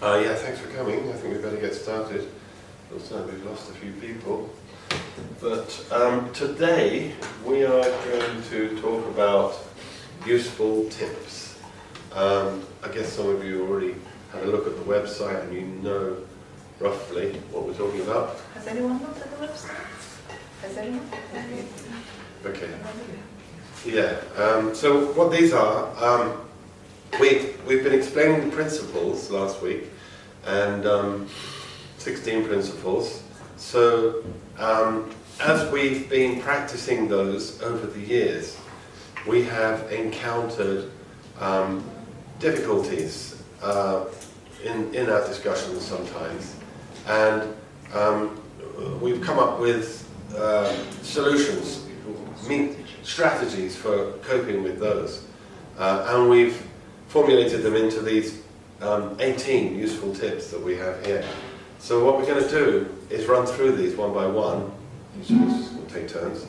Yeah, thanks for coming. I think we better get started. Looks like we've lost a few people. But today we are going to talk about useful tips. I guess some of you already had a look at the website and you know roughly what we're talking about. Has anyone looked at the website? Has anyone? Okay. Yeah, so what these are, we've been explaining the principles last week, and 16 principles. So as we've been practicing those over the years, we have encountered difficulties in our discussions sometimes, and we've come up with solutions, strategies for coping with those, and we've formulated them into these 18 useful tips that we have here. So what we're going to do is run through these one by one. We'll take turns,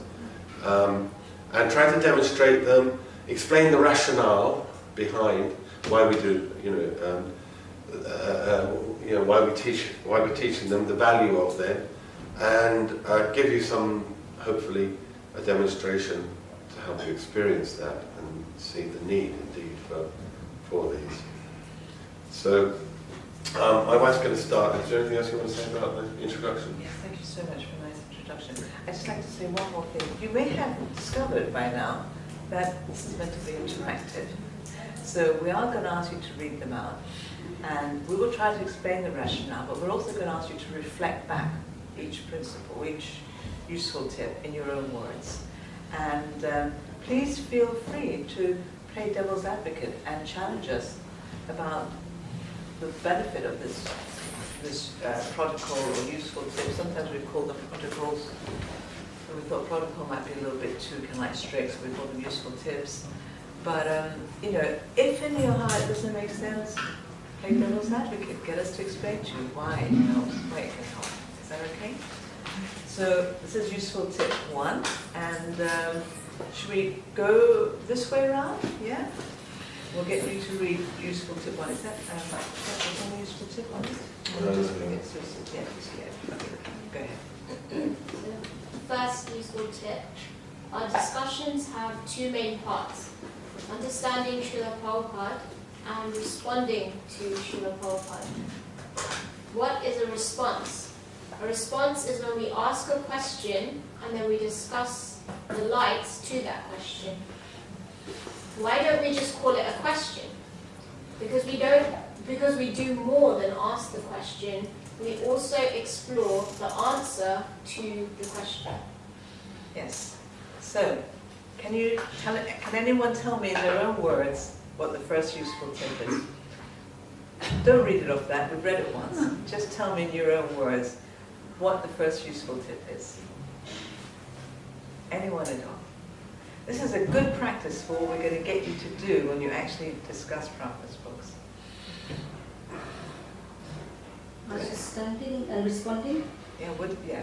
and try to demonstrate them, explain the rationale behind why we do, why we're teaching them, the value of them, and give you some, hopefully, a demonstration to help you experience that and see the need indeed for these. So my wife's going to start. Is there anything else you want to say about the introduction? Yes, thank you so much for a nice introduction. I'd just like to say one more thing. You may have discovered by now that this is meant to be interactive. So we are going to ask you to read them out, and we will try to explain the rationale, but we're also going to ask you to reflect back each principle, each useful tip in your own words. And please feel free to play devil's advocate and challenge us about the benefit of this protocol or useful tip. Sometimes we call them protocols. So we thought protocol might be a little bit too kind of like strict, so we call them useful tips. But if in your heart it doesn't make sense, play devil's advocate. Get us to explain to you why it helps, why it can help. Is that okay? So this is useful tip 1, and should we go this way around? Yeah? We'll get you to read useful tip 1. Is that the useful tip 1? We'll just bring it to Go ahead. First useful tip. Our discussions have 2 main parts: understanding Srila Prabhupada and responding to Srila Prabhupada. What is a response? A response is when we ask a question and then we discuss the lights to that question. Why don't we just call it a question? Because we do more than ask the question, we also explore the answer to the question. Yes. So, can anyone tell me in their own words what the first useful tip is? Don't read it off that, we've read it once. Just tell me in your own words what the first useful tip is. Anyone at all? This is a good practice for what we're going to get you to do when you actually discuss Prabhupada's books. Understanding and responding? Yeah.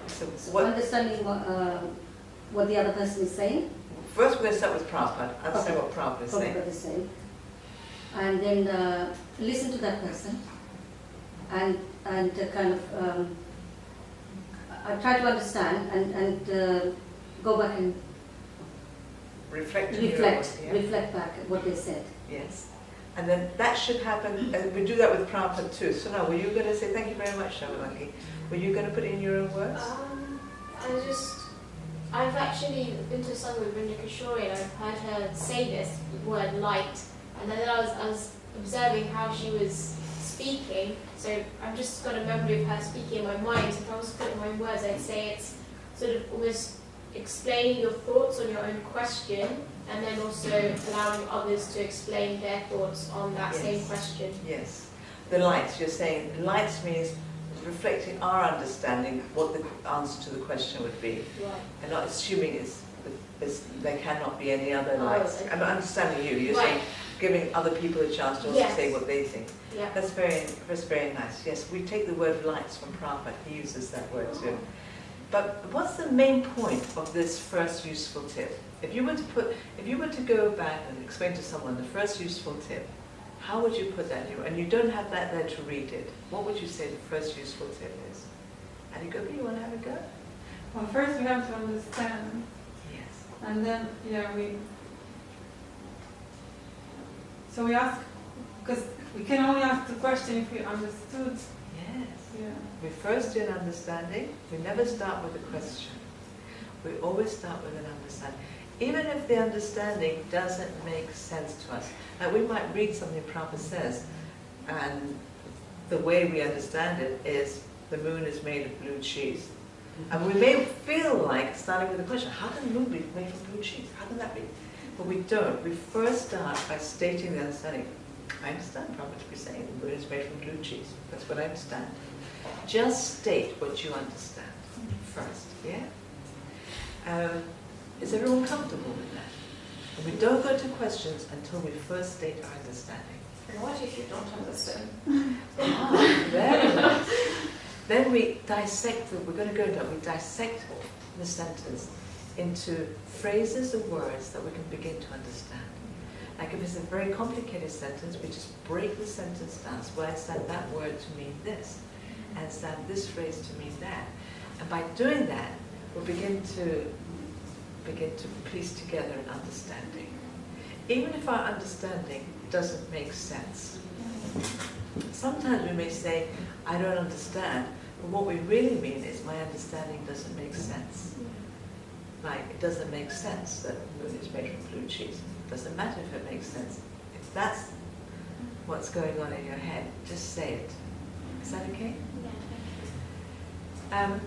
So understanding what the other person is saying? First we're going to start with Prabhupada. Understand what Prabhupada is saying. Prabhupada is saying. And then listen to that person and kind of I try to understand and go back and reflect back what they said. Yes. And then that should happen, and we do that with Prabhupada too. So now, were you going to say, thank you very much, Shamalaki. Were you going to put it in your own words? I've actually been to Sanga with Brenda Kishore and I've heard her say this word light, and then I was observing how she was speaking, so I've just got a memory of her speaking in my mind. So if I was to put it in my own words, I'd say it's sort of almost explaining your thoughts on your own question, and then also allowing others to explain their thoughts on that same question. Yes. The lights, you're saying, lights means reflecting our understanding what the answer to the question would be. Right. And not assuming there cannot be any other lights. Okay. I'm understanding you. You're Right. saying giving other people a chance to also say what they think. Yeah. That's very nice. Yes, we take the word lights from Prabhupada. He uses that word too. But what's the main point of this first useful tip? If you were to go back and explain to someone the first useful tip, How would you put that? And you don't have that there to read it. What would you say the first useful tip is? Have you go? You want to have a go? Well, first we have to understand, Yes. and then, yeah, so we ask, because we can only ask the question if we understood. Yes. Yeah. We first do an understanding. We never start with a question. We always start with an understanding. Even if the understanding doesn't make sense to us. Like we might read something Prabhupada says, and the way we understand it is the moon is made of blue cheese. And we may feel like starting with a question, how can the moon be made from blue cheese? How can that be? But we don't. We first start by stating the understanding. I understand Prabhupada to be saying the moon is made from blue cheese. That's what I understand. Just state what you understand first, yeah? Is everyone comfortable with that? And we don't go to questions until we first state our understanding. And what if you don't understand? Very nice. Then we dissect, we're going to go into it, we dissect the sentence into phrases or words that we can begin to understand. Like if it's a very complicated sentence, we just break the sentence down. So I understand that word to mean this, and understand this phrase to mean that. And by doing that, we'll begin to piece together an understanding. Even if our understanding doesn't make sense. Sometimes we may say, I don't understand, but what we really mean is my understanding doesn't make sense. Like, it doesn't make sense that the moon is made from blue cheese. It doesn't matter if it makes sense. If that's what's going on in your head, just say it. Is that okay?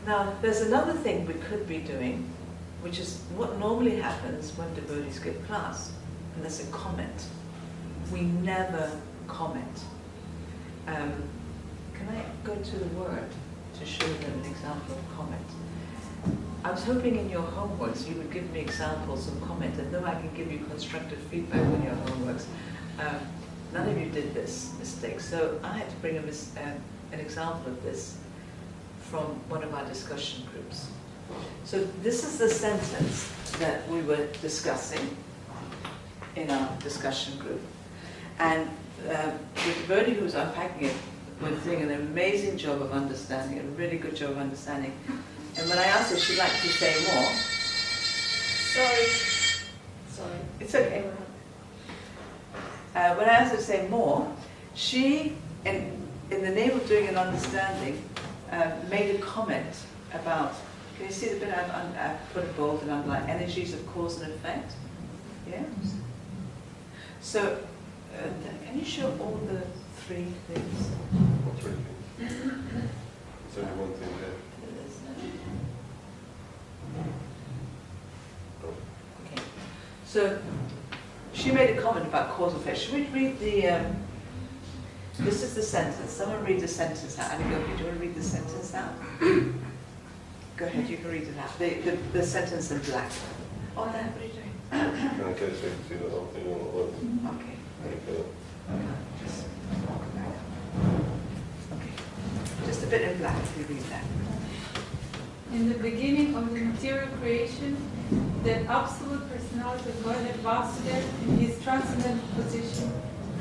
Now, there's another thing we could be doing, which is what normally happens when devotees give class, and that's a comment. We never comment. Can I go to the word to show them an example of comment? I was hoping in your homeworks you would give me examples of comment, and though I can give you constructive feedback on your homeworks, none of you did this mistake. So I had to bring an example of this from one of our discussion groups. So this is the sentence that we were discussing in our discussion group. And the devotee who was unpacking it was doing an amazing job of understanding, a really good job of understanding. And when I asked her if she'd like to say more, Sorry. it's okay. When I asked her to say more, she, in the name of doing an understanding, made a comment about, can you see the bit I've put a bold and underlined, energies of cause and effect? Yeah? So, can you show all the three things? What three things? There's only one thing there. Okay. So, she made a comment about cause and effect. Should we read the, this is the sentence. Someone read the sentence out. Annie, do you want to read the sentence out? Go ahead, you can read it out. The sentence in black. Oh, no, what are you doing? Can I go so you can see the whole thing all at once? Okay. Okay. Okay. Just a bit in black, if you read that. In the beginning of the material creation, the absolute personality of Godhead Vasudev, in his transcendental position,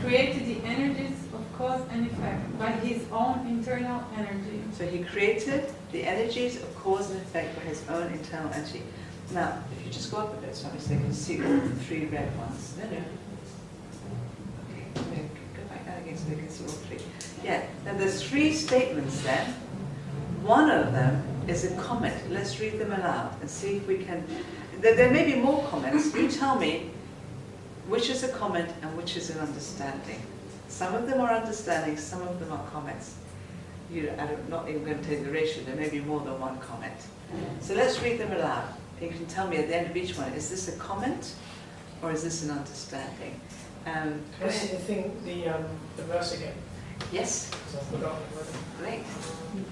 created the energies of cause and effect by his own internal energy. So he created the energies of cause and effect by his own internal energy. Now, if you just go up a bit, so they can see all the three red ones. No, no. Okay, go back down again so they can see all three. Yeah, now there's three statements then. One of them is a comment. Let's read them aloud and see if we can. There may be more comments. You tell me which is a comment and which is an understanding. Some of them are understanding, some of them are comments. I'm not even going to tell you the ratio, there may be more than one comment. So let's read them aloud. You can tell me at the end of each one, is this a comment or is this an understanding? Can I see the verse again? Yes, Because I've forgotten what great.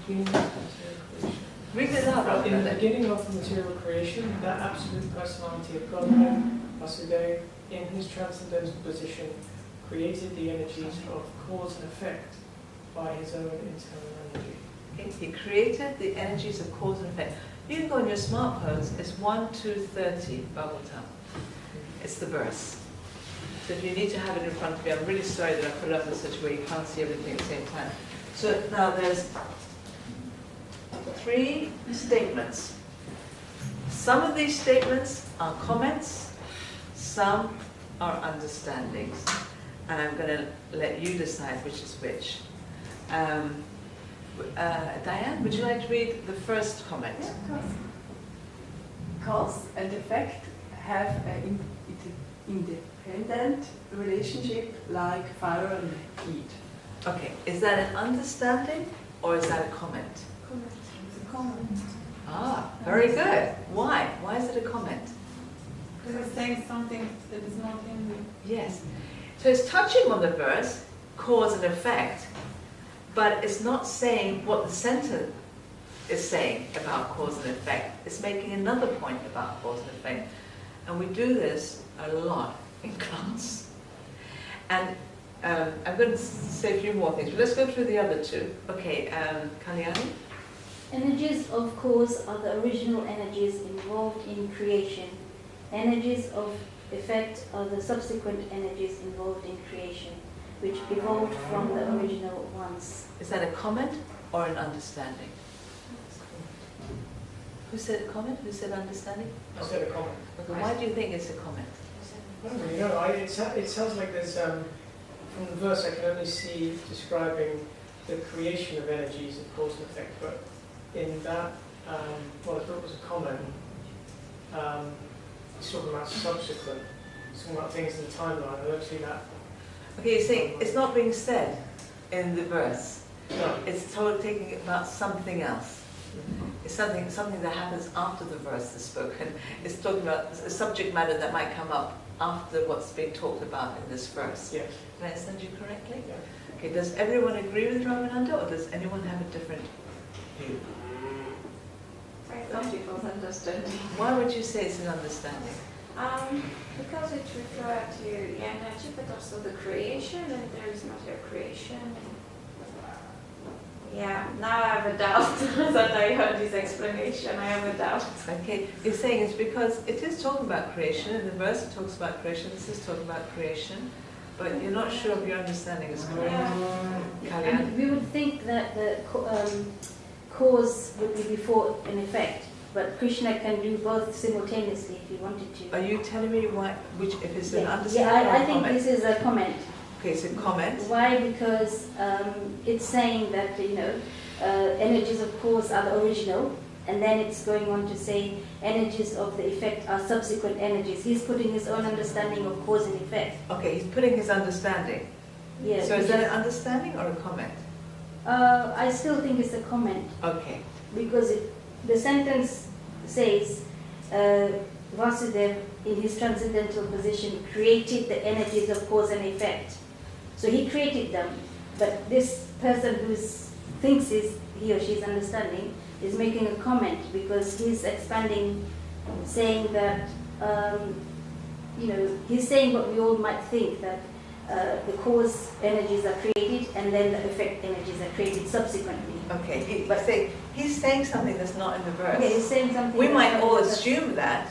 it Read it aloud. In the beginning of the material creation, that absolute personality of Godhead, Vasudeva, in his transcendental position, created the energies of cause and effect by his own internal energy. Okay, he created the energies of cause and effect. You can go on your smartphones, it's 1, 2, 30 bubble time. It's the verse. So if you need to have it in front of you, I'm really sorry that I put it up in such a way you can't see everything at the same time. So now there's 3 statements. Some of these statements are comments, some are understandings. And I'm going to let you decide which is which. Diane, would you like to read the first comment? Yeah, of course. Cause and effect have an independent relationship like fire and heat. Okay, is that an understanding or is that a comment? It's a comment. Ah, very good. Why? Why is it a comment? Because it's saying something that is not in the... Yes. So it's touching on the verse, cause and effect, but it's not saying what the sentence is saying about cause and effect. It's making another point about cause and effect. And we do this a lot in class. And I'm going to say a few more things, but let's go through the other 2. Okay, Kalyani? Energies of cause are the original energies involved in creation. Energies of effect are the subsequent energies involved in creation, which evolved from the original ones. Is that a comment or an understanding? Who said comment? Who said understanding? I said a comment. Okay, why do you think it's a comment? I don't really know. It sounds like there's, from the verse I can only see describing the creation of energies of cause and effect, but in that, well, I thought it was a comment. It's talking about subsequent, it's talking about things in the timeline. I don't see that. Okay, you're saying it's not being said in the verse. No. It's talking about something else. It's something that happens after the verse is spoken. It's talking about a subject matter that might come up after what's being talked about in this verse. Yes. Did I understand you correctly? Yeah. Okay, does everyone agree with Ramananda or does anyone have a different view? I thought it was understanding. Why would you say it's an understanding? Because it refers to the energy, but also the creation, and there is not a creation. Yeah, now I have a doubt that I heard this explanation. I have a doubt. Okay, you're saying it's because it is talking about creation, in the verse it talks about creation, this is talking about creation, but you're not sure if your understanding is correct. Kalyan? And we would think that the cause would be before an effect, but Krishna can do both simultaneously if he wanted to. Are you telling me why, which, if it's an Yeah, understanding or I a think comment? this is a comment. Okay, it's a comment. Why? Because it's saying that, energies of cause are the original, and then it's going on to say energies of the effect are subsequent energies. He's putting his own understanding of cause and effect. Okay, he's putting his understanding. Yes. So is that an understanding or a comment? I still think it's a comment, Okay. because the sentence says Vasudev in his transcendental position created the energies of cause and effect. So he created them, but this person who thinks he or she is understanding is making a comment because he's expanding, saying that, he's saying what we all might think, that the cause energies are created and then the effect energies are created subsequently. Okay, But- he's saying something that's not in the verse. Okay, he's saying something. We might that's- all assume that.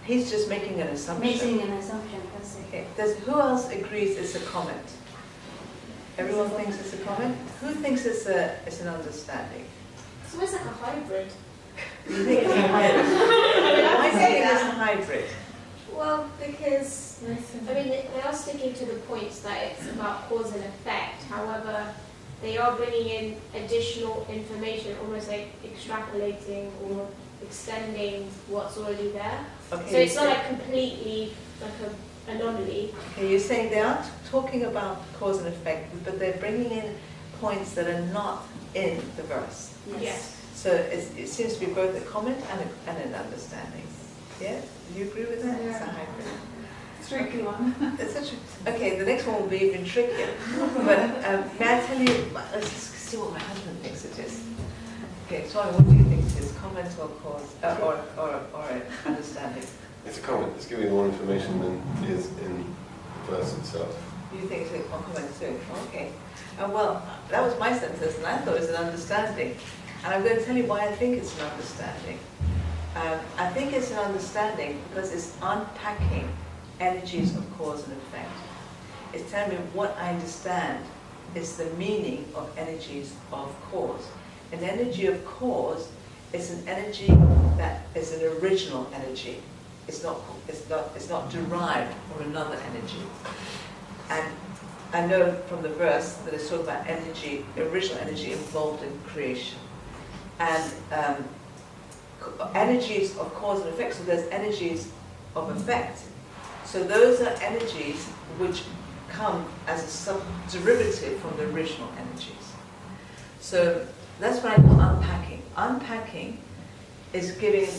He's just making an assumption. Making an assumption, that's it. Okay. Who else agrees it's a comment? Everyone thinks it's a comment? Who thinks it's an understanding? It's almost like a hybrid. You think it's a hybrid? Why do you think it's a hybrid? Well, because they are sticking to the points that it's about cause and effect. However, they are bringing in additional information, almost like extrapolating or extending what's already there. Okay, So it's not like completely like an anomaly. Okay, you're saying they aren't talking about cause and effect, but they're bringing in points that are not in the verse. Yes. So it seems to be both a comment and an understanding. Yeah? Do you agree with that? It's a hybrid. Tricky one. Okay, the next one will be even trickier. But may I tell you, let's just see what my husband thinks it is. Okay, so what do you think it is? Comment or cause, or understanding? It's a comment. It's giving more information than is in the verse itself. You think it's a comment too? Okay. Well, that was my sentence, and I thought it was an understanding. And I'm going to tell you why I think it's an understanding. I think it's an understanding because it's unpacking energies of cause and effect. It's telling me what I understand is the meaning of energies of cause. An energy of cause is an energy that is an original energy. It's not derived from another energy. And I know from the verse that it's talking about energy, original energy involved in creation. And energies of cause and effect, so there's energies of effect. So those are energies which come as a sub-derivative from the original energies. So that's what I call unpacking. Unpacking is giving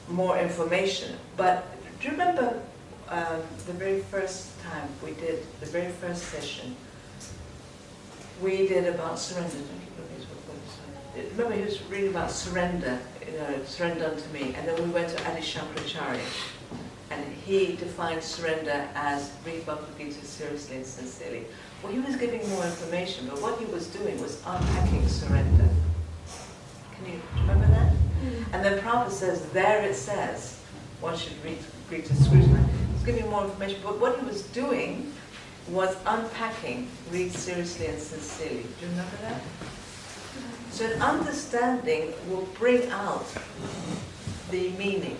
more information. But do you remember the very first time we did, the very first session, we did about surrender? Remember he was reading about surrender, surrender unto me, and then we went to Adi Shankaracharya, and he defined surrender as read Bhagavad Gita seriously and sincerely. Well, he was giving more information, but what he was doing was unpacking surrender. Can you remember that? And then Prabhupada says, there it says, one should read to scrutinize. He's giving more information, but what he was doing was unpacking, read seriously and sincerely. Do you remember that? So an understanding will bring out the meaning.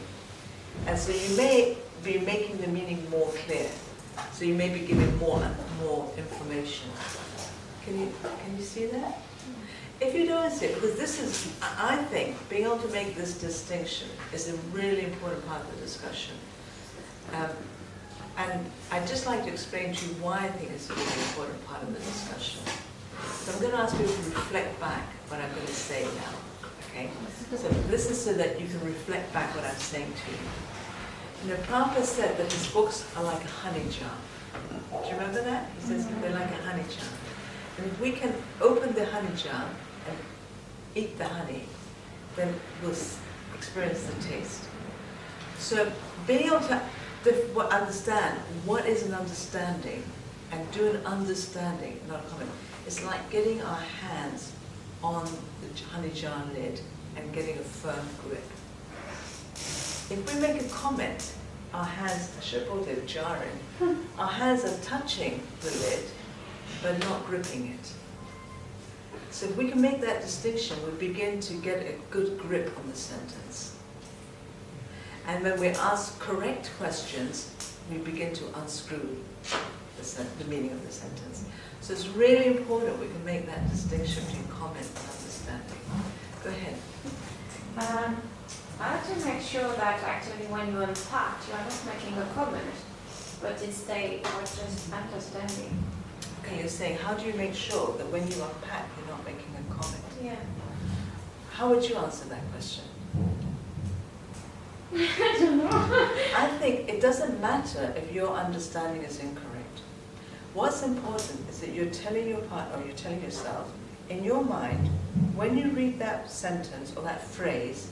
And so you may be making the meaning more clear. So you may be giving more information. Can you see that? If you don't see it, because this is, I think, being able to make this distinction is a really important part of the discussion. And I'd just like to explain to you why I think it's a really important part of the discussion. So I'm going to ask you to reflect back what I'm going to say now. Okay? So listen so that you can reflect back what I'm saying to you. You know, Prabhupada said that his books are like a honey jar. Do you remember that? He says they're like a honey jar. And if we can open the honey jar and eat the honey, then we'll experience the taste. So being able to understand what is an understanding and do an understanding, not a comment, it's like getting our hands on the honey jar lid and getting a firm grip. If we make a comment, our hands, I should have put it jarring, our hands are touching the lid, but not gripping it. So if we can make that distinction, we begin to get a good grip on the sentence. And when we ask correct questions, we begin to unscrew the meaning of the sentence. So it's really important we can make that distinction between comment and understanding. Go ahead. I have to make sure that actually when you unpack, you are not making a comment, but instead you are just understanding. Okay, you're saying, how do you make sure that when you unpack, you're not making a comment? Yeah. How would you answer that question? I don't know. I think it doesn't matter if your understanding is incorrect. What's important is that you're telling your partner, or you're telling yourself, in your mind, when you read that sentence or that phrase,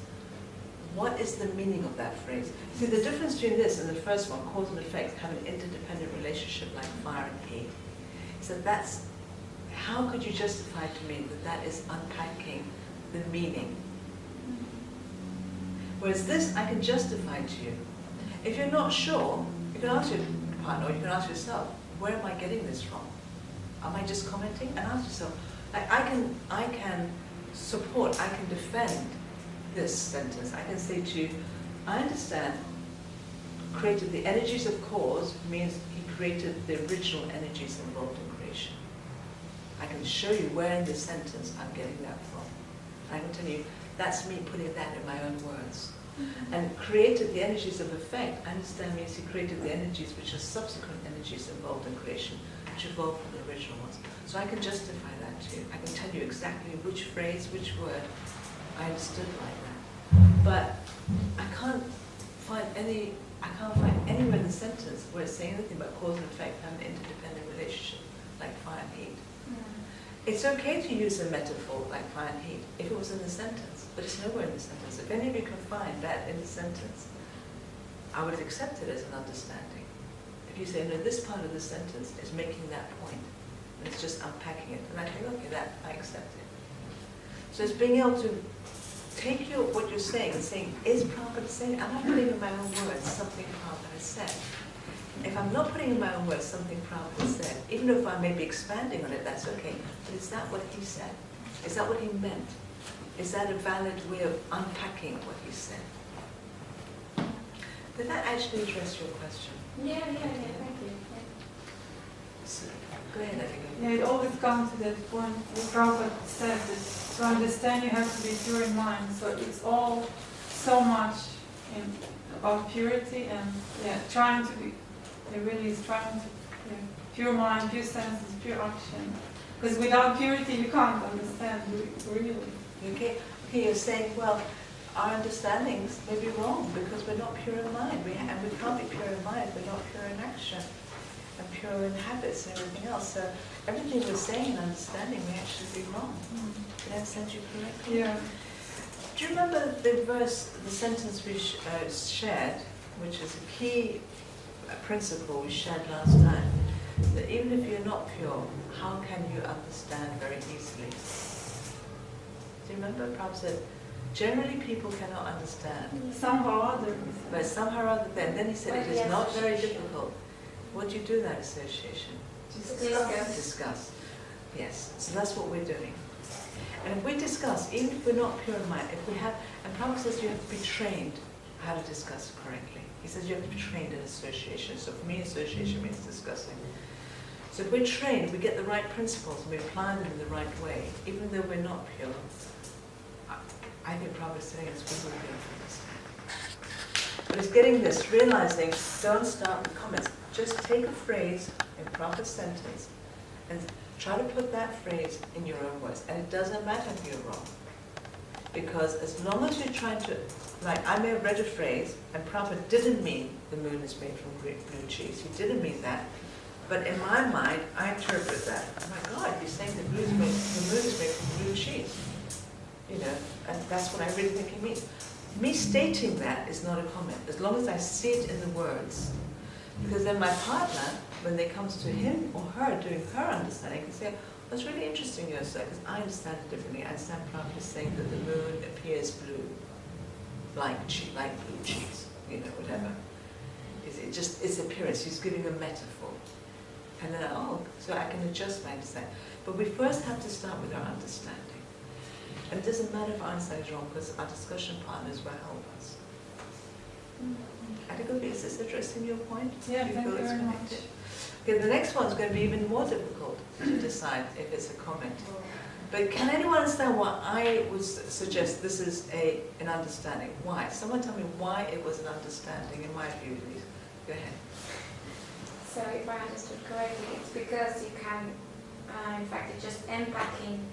what is the meaning of that phrase? See, the difference between this and the first one, cause and effect, have an interdependent relationship like fire and heat. So that's, how could you justify to me that that is unpacking the meaning? Whereas this, I can justify to you. If you're not sure, you can ask your partner, or you can ask yourself, where am I getting this from? Am I just commenting? And ask yourself, I can support, I can defend this sentence. I can say to you, I understand created the energies of cause means he created the original energies involved in creation. I can show you where in the sentence I'm getting that from. I can tell you, that's me putting that in my own words. And created the energies of effect, I understand means he created the energies which are subsequent energies involved in creation, which evolved from the original ones. So I can justify that to you. I can tell you exactly which phrase, which word I understood like that. But I can't find anywhere in the sentence where it's saying anything about cause and effect have an interdependent relationship, like fire and heat. It's okay to use a metaphor like fire and heat if it was in the sentence, but it's nowhere in the sentence. If any of you can find that in the sentence, I would accept it as an understanding. If you say, no, this part of the sentence is making that point, and it's just unpacking it, and I think, okay, that I accept it. So it's being able to take what you're saying and saying, is Prabhupada saying, am I putting in my own words something Prabhupada has said? if I'm not putting in my own words something Prabhupada said, even if I may be expanding on it, that's okay. But is that what he said? Is that what he meant? Is that a valid way of unpacking what he said? Did that actually address your question? Yeah, thank you. So, go ahead, Abigail. Yeah, it always comes to that point where Prabhupada said that to understand you have to be pure in mind. So it's all so much about purity and trying to be, it really is trying to, pure mind, pure senses, pure action. Because without purity you can't understand really. Okay, you're saying, well, our understandings may be wrong because we're not pure in mind. And we can't be pure in mind if we're not pure in action and pure in habits and everything else. So everything we're saying and understanding may actually be wrong. Did I understand you correctly? Yeah. Do you remember the verse, the sentence we shared, which is a key principle we shared last time, that even if you're not pure, how can you understand very easily? Do you remember? Prabhupada said, generally people cannot understand, Somehow or other. but somehow or other, then he said it is not very difficult. What do you do in that association? Discuss. Yes, so that's what we're doing. And if we discuss, even if we're not pure in mind, if we have, and Prabhupada says you have to be trained how to discuss correctly. He says you have to be trained in association. So for me, association means discussing. So if we're trained, we get the right principles and we apply them in the right way, even though we're not pure. I think Prabhupada is saying is we will be able to understand. But it's getting this, realizing, don't start with comments. Just take a phrase in proper sentence and try to put that phrase in your own words. And it doesn't matter if you're wrong. Because as long as you're trying to, like I may have read a phrase and Prabhupada didn't mean the moon is made from blue cheese. He didn't mean that. But in my mind, I interpret that. Oh my God, you're saying the moon is made from blue cheese. You know, and that's what I really think he means. Me stating that is not a comment, as long as I see it in the words. Because then my partner, when it comes to him or her doing her understanding, can say, oh, that's really interesting you said, because I understand it differently. I understand Prabhupada saying that the moon appears blue, like blue cheese, you know, whatever. It just its appearance, he's giving a metaphor. And then, so I can adjust my understanding. But we first have to start with our understanding. And it doesn't matter if our understanding is wrong, because our discussion partners will help us. Adequately, is this addressing your point? Yeah, Do thank you feel it's very much. connected? Okay, the next one's going to be even more difficult to decide if it's a comment. But can anyone understand why I would suggest this is an understanding? Why? Someone tell me why it was an understanding in my view, please. Go ahead. So if I understood correctly, it's because you can, in fact, it's just unpacking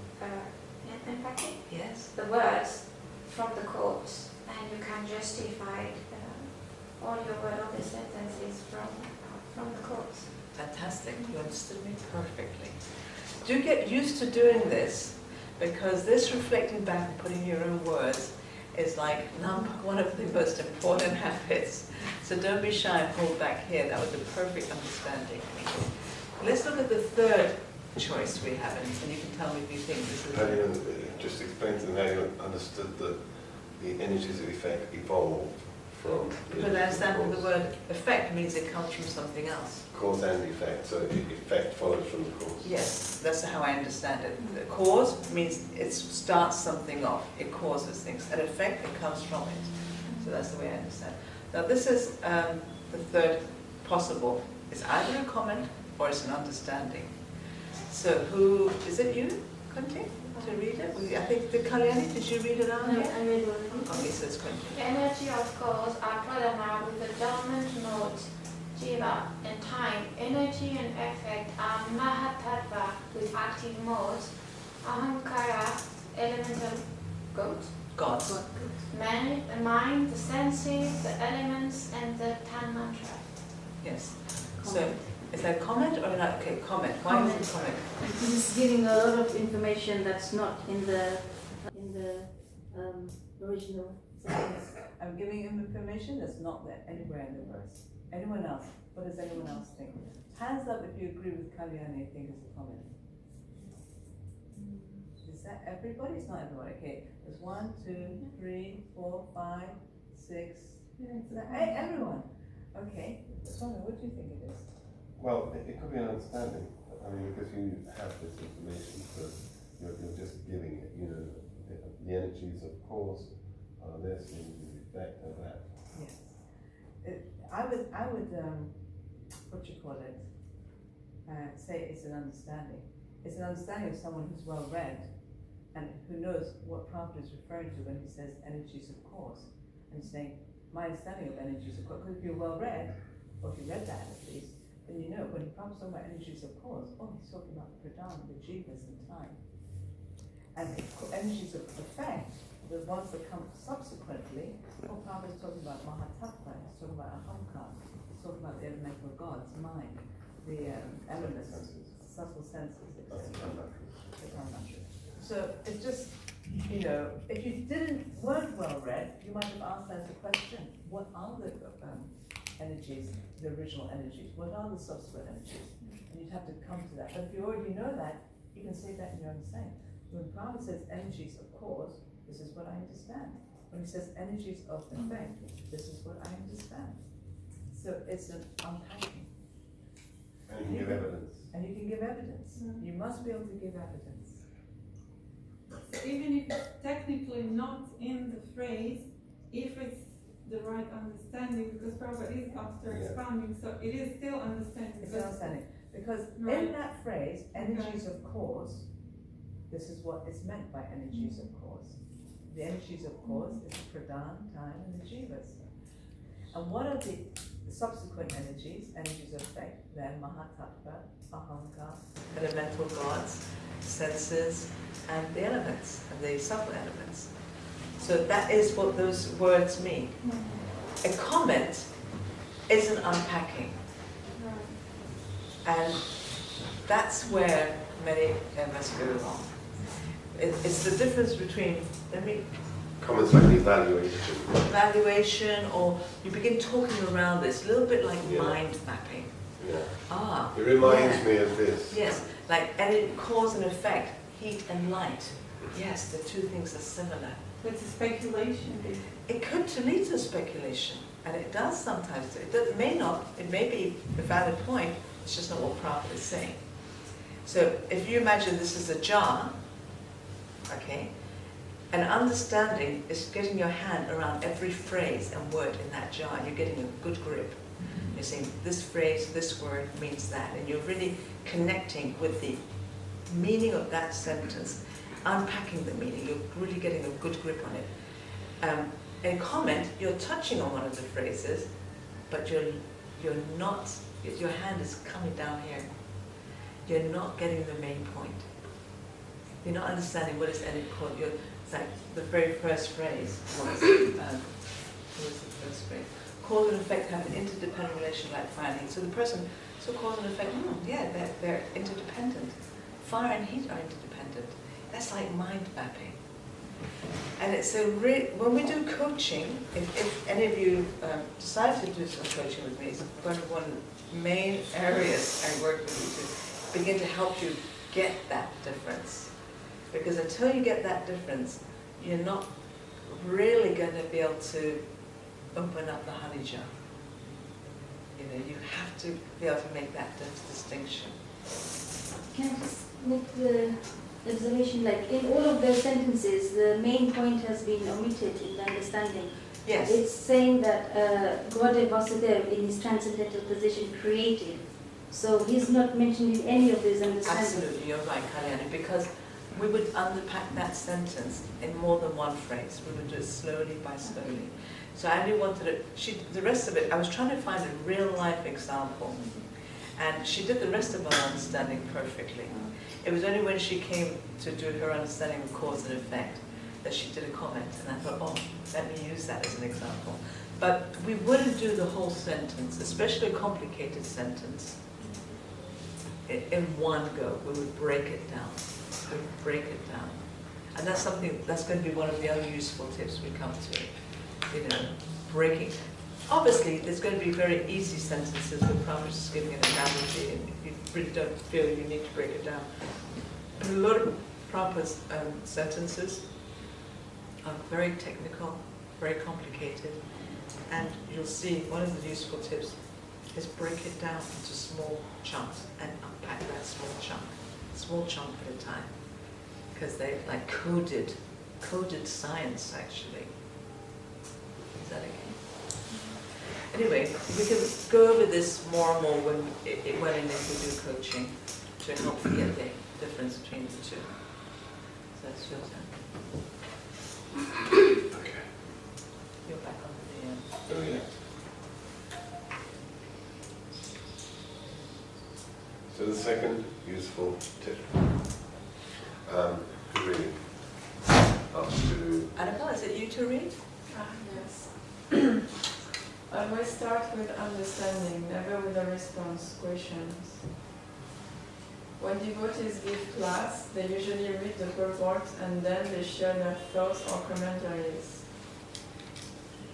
Yes? the words from the quotes, and you can justify all your word, all the sentences from the quotes. Fantastic. You understood me perfectly. Do get used to doing this, because this reflecting back and putting your own words is like one of the most important habits. So don't be shy and hold back here. That was a perfect understanding. Let's look at the third choice we have, and you can tell me if you think this is... How do you just explain to them how you understood that the energies of effect evolve from... Because I understand that the word effect means it comes from something else. Cause and effect, so effect follows from the cause. Yes, that's how I understand it. The cause means it starts something off. It causes things. An effect, it comes from it. So that's the way I understand it. Now this is the third possible. It's either a comment or it's an understanding. So who, is it you, Kunti, to read it? I think, Kalyani, did you read it out? No, I read already. Okay, so it's Kunti. The energy of cause are pradana with the dominant mode, jiva, and time. Energy and effect are mahatattva with active modes, ahankara, elemental goat, God. mind, the senses, the elements, and the tan mantra. Yes. So, is that a comment or not? Okay, comment. Why is it comment? This is giving a lot of information that's not in the original sentence. I'm giving him information that's not there anywhere in the verse. Anyone else? What does anyone else think? Hands up if you agree with Kalyani, I think it's a comment. Is that everybody? It's not everybody. Okay, there's 1, 2, 3, 4, 5, 6. Hey, everyone. Okay. Sanga, what do you think it is? Well, it could be an understanding. I mean, because you have this information, so you're just giving it. You know, the energies of cause are this, and the effect of that. Yes. I would, what do you call it? Say it's an understanding. It's an understanding of someone who's well read and who knows what Prabhupada is referring to when he says energies of cause. And he's saying, my understanding of energies of cause, because if you're well read, or if you read that at least, then you know when Prabhupada's talking about energies of cause, he's talking about the pradana, the jivas and time. And energies of effect, the ones that come subsequently, Prabhupada's talking about Mahatattva, he's talking about Ahamkar, he's talking about the elemental gods, mind, the elements, subtle senses, etc. So it's just, you know, if you weren't well read, you might have asked as a question, what are the energies, the original energies? What are the subsequent energies? And you'd have to come to that. But if you already know that, you can say that in your own saying. When Prabhupada says energies of cause, this is what I understand. When he says energies of effect, this is what I understand. So it's an unpacking. And you can give evidence. And you can give evidence. You must be able to give evidence. Even if it's technically not in the phrase, if it's the right understanding, because Prabhupada is after expounding, so it is still understanding. It's understanding. Because in that phrase, energies of cause, this is what is meant by energies of cause. The energies of cause is the pradana, time, and the jivas. And what are the subsequent energies of effect? They're mahatattva, ahamkar, elemental gods, senses, and the elements, and the subtle elements. So that is what those words mean. A comment is an unpacking. And that's where many of us go wrong. It's the difference between, Comments like evaluation. Evaluation, or you begin talking around this, a little bit like mind mapping. Yeah. It reminds me of this. Yes, like cause and effect, heat and light. Yes, the two things are similar. It's a speculation. It could lead to speculation, and it does sometimes. It may not, it may be a valid point, it's just not what Prabhupada is saying. So if you imagine this is a jar, okay, an understanding is getting your hand around every phrase and word in that jar. You're getting a good grip. You're saying this phrase, this word means that, and you're really connecting with the meaning of that sentence, unpacking the meaning. You're really getting a good grip on it. In comment, you're touching on one of the phrases, but you're not. Your hand is coming down here. You're not getting the main point. You're not understanding what is called. It's like the very first phrase was, what was the first phrase? Cause and effect have an interdependent relation like fire and heat. So the person, so cause and effect, they're interdependent. Fire and heat are interdependent. That's like mind mapping. And it's when we do coaching, if any of you decide to do some coaching with me, it's one of the main areas I work with you to begin to help you get that difference. Because until you get that difference, you're not really going to be able to open up the honey jar. You know, you have to be able to make that distinction. Can I just make the observation, like in all of those sentences, the main point has been omitted in the understanding. Yes. It's saying that Gurudev Vasudeva in his transcendental position created. So he's not mentioned in any of those understandings. Absolutely, you're right, Kalyani, because we would unpack that sentence in more than one phrase. We would do it slowly by slowly. So I only wanted the rest of it, I was trying to find a real life example. And she did the rest of our understanding perfectly. It was only when she came to do her understanding of cause and effect that she did a comment. And I thought, let me use that as an example. But we wouldn't do the whole sentence, especially a complicated sentence, in one go. We would break it down. We would break it down. And that's something, that's going to be one of the other useful tips we come to. You know, breaking. Obviously, there's going to be very easy sentences where Prabhupada is just giving an analogy and you really don't feel you need to break it down. But a lot of Prabhupada's sentences are very technical, very complicated, and you'll see one of the useful tips is break it down into small chunks and unpack that small chunk at a time. Because they like coded science actually. Is that okay? Anyway, we can go over this more and more when and if we do coaching to help you get the difference between the two. So that's your turn. Okay. You're back on the Oh, yeah. So the second useful tip. Reading. Up to... Annabelle, is it you to read? Yes. Always start with understanding, never with a response, questions. When devotees give class, they usually read the purport and then they share their thoughts or commentaries.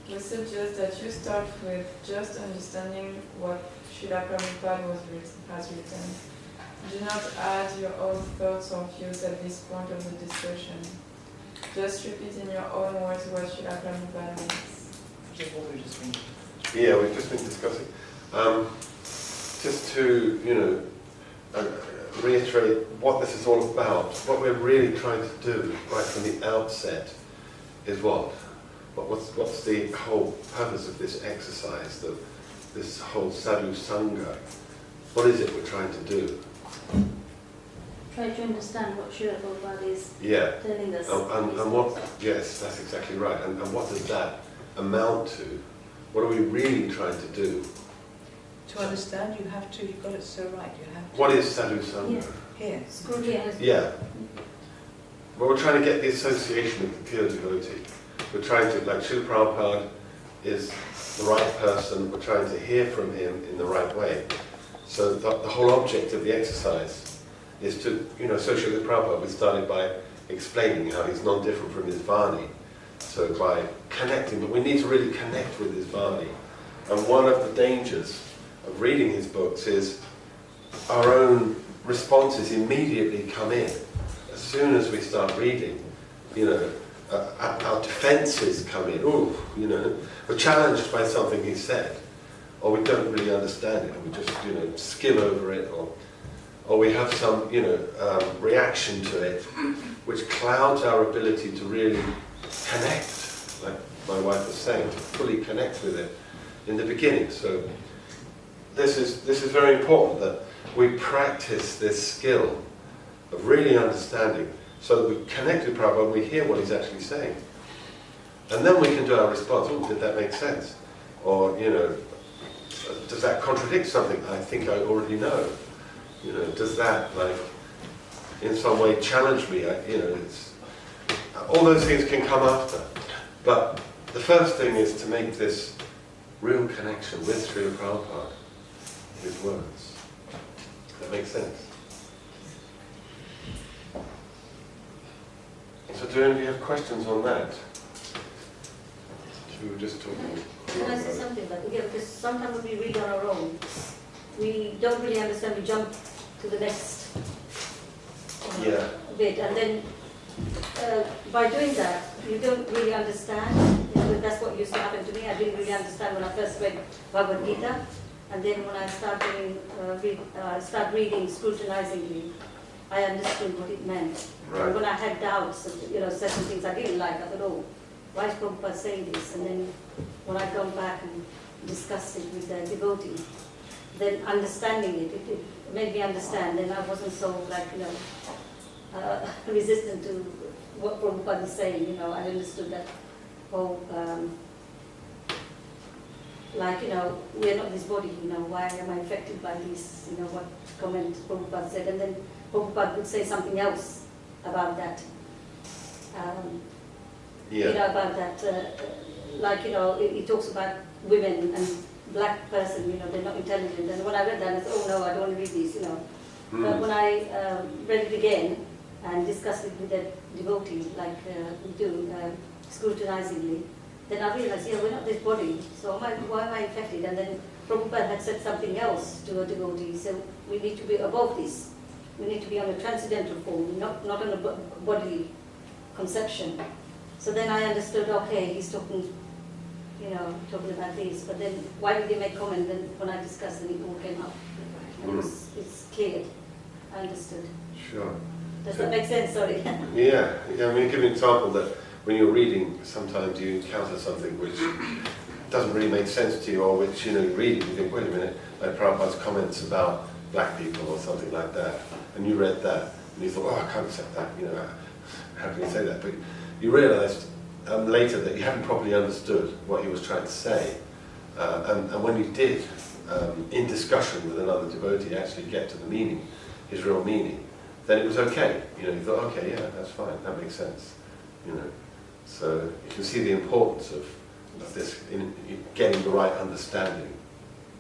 We suggest that you start with just understanding what Srila Prabhupada has written. Do not add your own thoughts or views at this point of the discussion. Just repeat in your own words what Srila Prabhupada means. Which is what we just read. Yeah, we've just been discussing. Just to, reiterate what this is all about, what we're really trying to do right from the outset is what? What's the whole purpose of this exercise, this whole Sadhu Sanga? What is it we're trying to do? Try to understand what Srila Prabhupada is Yeah. telling us. And what, yes, that's exactly right. And what does that amount to? What are we really trying to do? To understand, you've got it so right, you have to. What is Sadhu Sanga? Yeah. Here. Scrutinize. Yeah. Well, we're trying to get the association with the pure devotee. We're trying to, like Srila Prabhupada is the right person, we're trying to hear from him in the right way. So the whole object of the exercise is to, associate with Prabhupada. We started by explaining how he's non-different from his Vani. So by connecting, but we need to really connect with his Vani. And one of the dangers of reading his books is our own responses immediately come in. As soon as we start reading, our defenses come in. Ooh, we're challenged by something he said, or we don't really understand it, and we just, skim over it, or we have some, reaction to it, which clouds our ability to really connect, like my wife was saying, to fully connect with it in the beginning. So this is very important that we practice this skill of really understanding, so that we connect with Prabhupada, we hear what he's actually saying. And then we can do our response. Oh, did that make sense? Or, does that contradict something I think I already know? Does that, in some way challenge me? All those things can come after. But the first thing is to make this real connection with Srila Prabhupada, his words. Does that make sense? So do any of you have questions on that? We were just talking. Can I say something? Because sometimes when we read on our own, we don't really understand, we jump to the next bit, and then by doing that, you don't really understand. That's what used to happen to me. I didn't really understand when I first read Bhagavad Gita, and then when I start reading scrutinizingly, I understood what it meant. Right. And when I had doubts, certain things I didn't like, I thought, oh, why is Prabhupada saying this? And then when I come back and discuss it with the devotee, then understanding it made me understand. Then I wasn't so resistant to what Prabhupada is saying. I understood that, we're not this body. Why am I affected by this? What comment Prabhupada said, and then Prabhupada would say something else about that. About that, he talks about women and black person, they're not intelligent. And when I read that, I said, oh no, I don't want to read this, But when I read it again and discussed it with a devotee, like we do, scrutinizingly, then I realized, we're not this body, so why am I affected? And then Prabhupada had said something else to a devotee, so we need to be above this. We need to be on a transcendental form, not on a bodily conception. So then I understood, okay, he's talking, talking about this, but then why did they make comment? Then when I discussed, then it all came up. And it's cleared. I understood. Sure. Does that make sense? Sorry. Yeah, I mean, give an example that when you're reading, sometimes you encounter something which doesn't really make sense to you, or which, you read and you think, wait a minute, like Prabhupada's comments about black people or something like that, and you read that, and you thought, oh, I can't accept that, how can you say that? But you realised later that you hadn't properly understood what he was trying to say, and when you did, in discussion with another devotee, actually get to the meaning, his real meaning, then it was okay. You thought, okay, yeah, that's fine, that makes sense. So you can see the importance of this in getting the right understanding.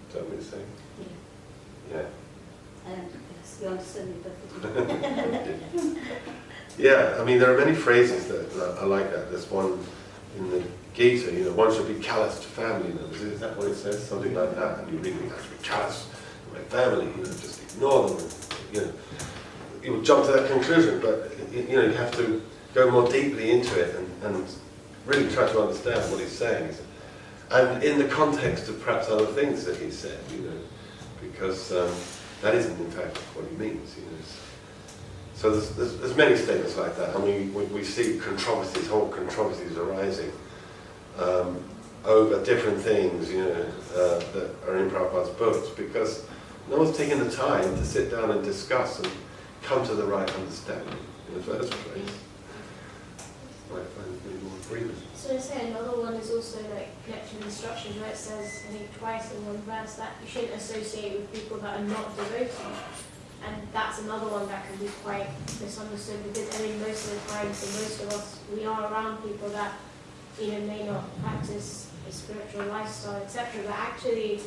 Is that what you're saying? Yeah. Yes, you understand me perfectly. Yeah, I mean, there are many phrases that are like that. There's one in the Gita, one should be callous to family members. Is that what it says? Something like that. And you read it, I should be callous to my family, just ignore them. You would jump to that conclusion, but you have to go more deeply into it and really try to understand what he's saying. And in the context of perhaps other things that he said, because that isn't in fact what he means. So there's many statements like that. I mean, we see controversies, whole controversies arising over different things, that are in Prabhupada's books, because no one's taken the time to sit down and discuss and come to the right understanding in the first place. Might find maybe more agreement. So I say another one is also like connection instructions, where it says, I think twice in one verse, that you shouldn't associate with people that are not devotees. And that's another one that can be quite misunderstood, because most of the time, for most of us, we are around people that may not practice a spiritual lifestyle, etc. But actually,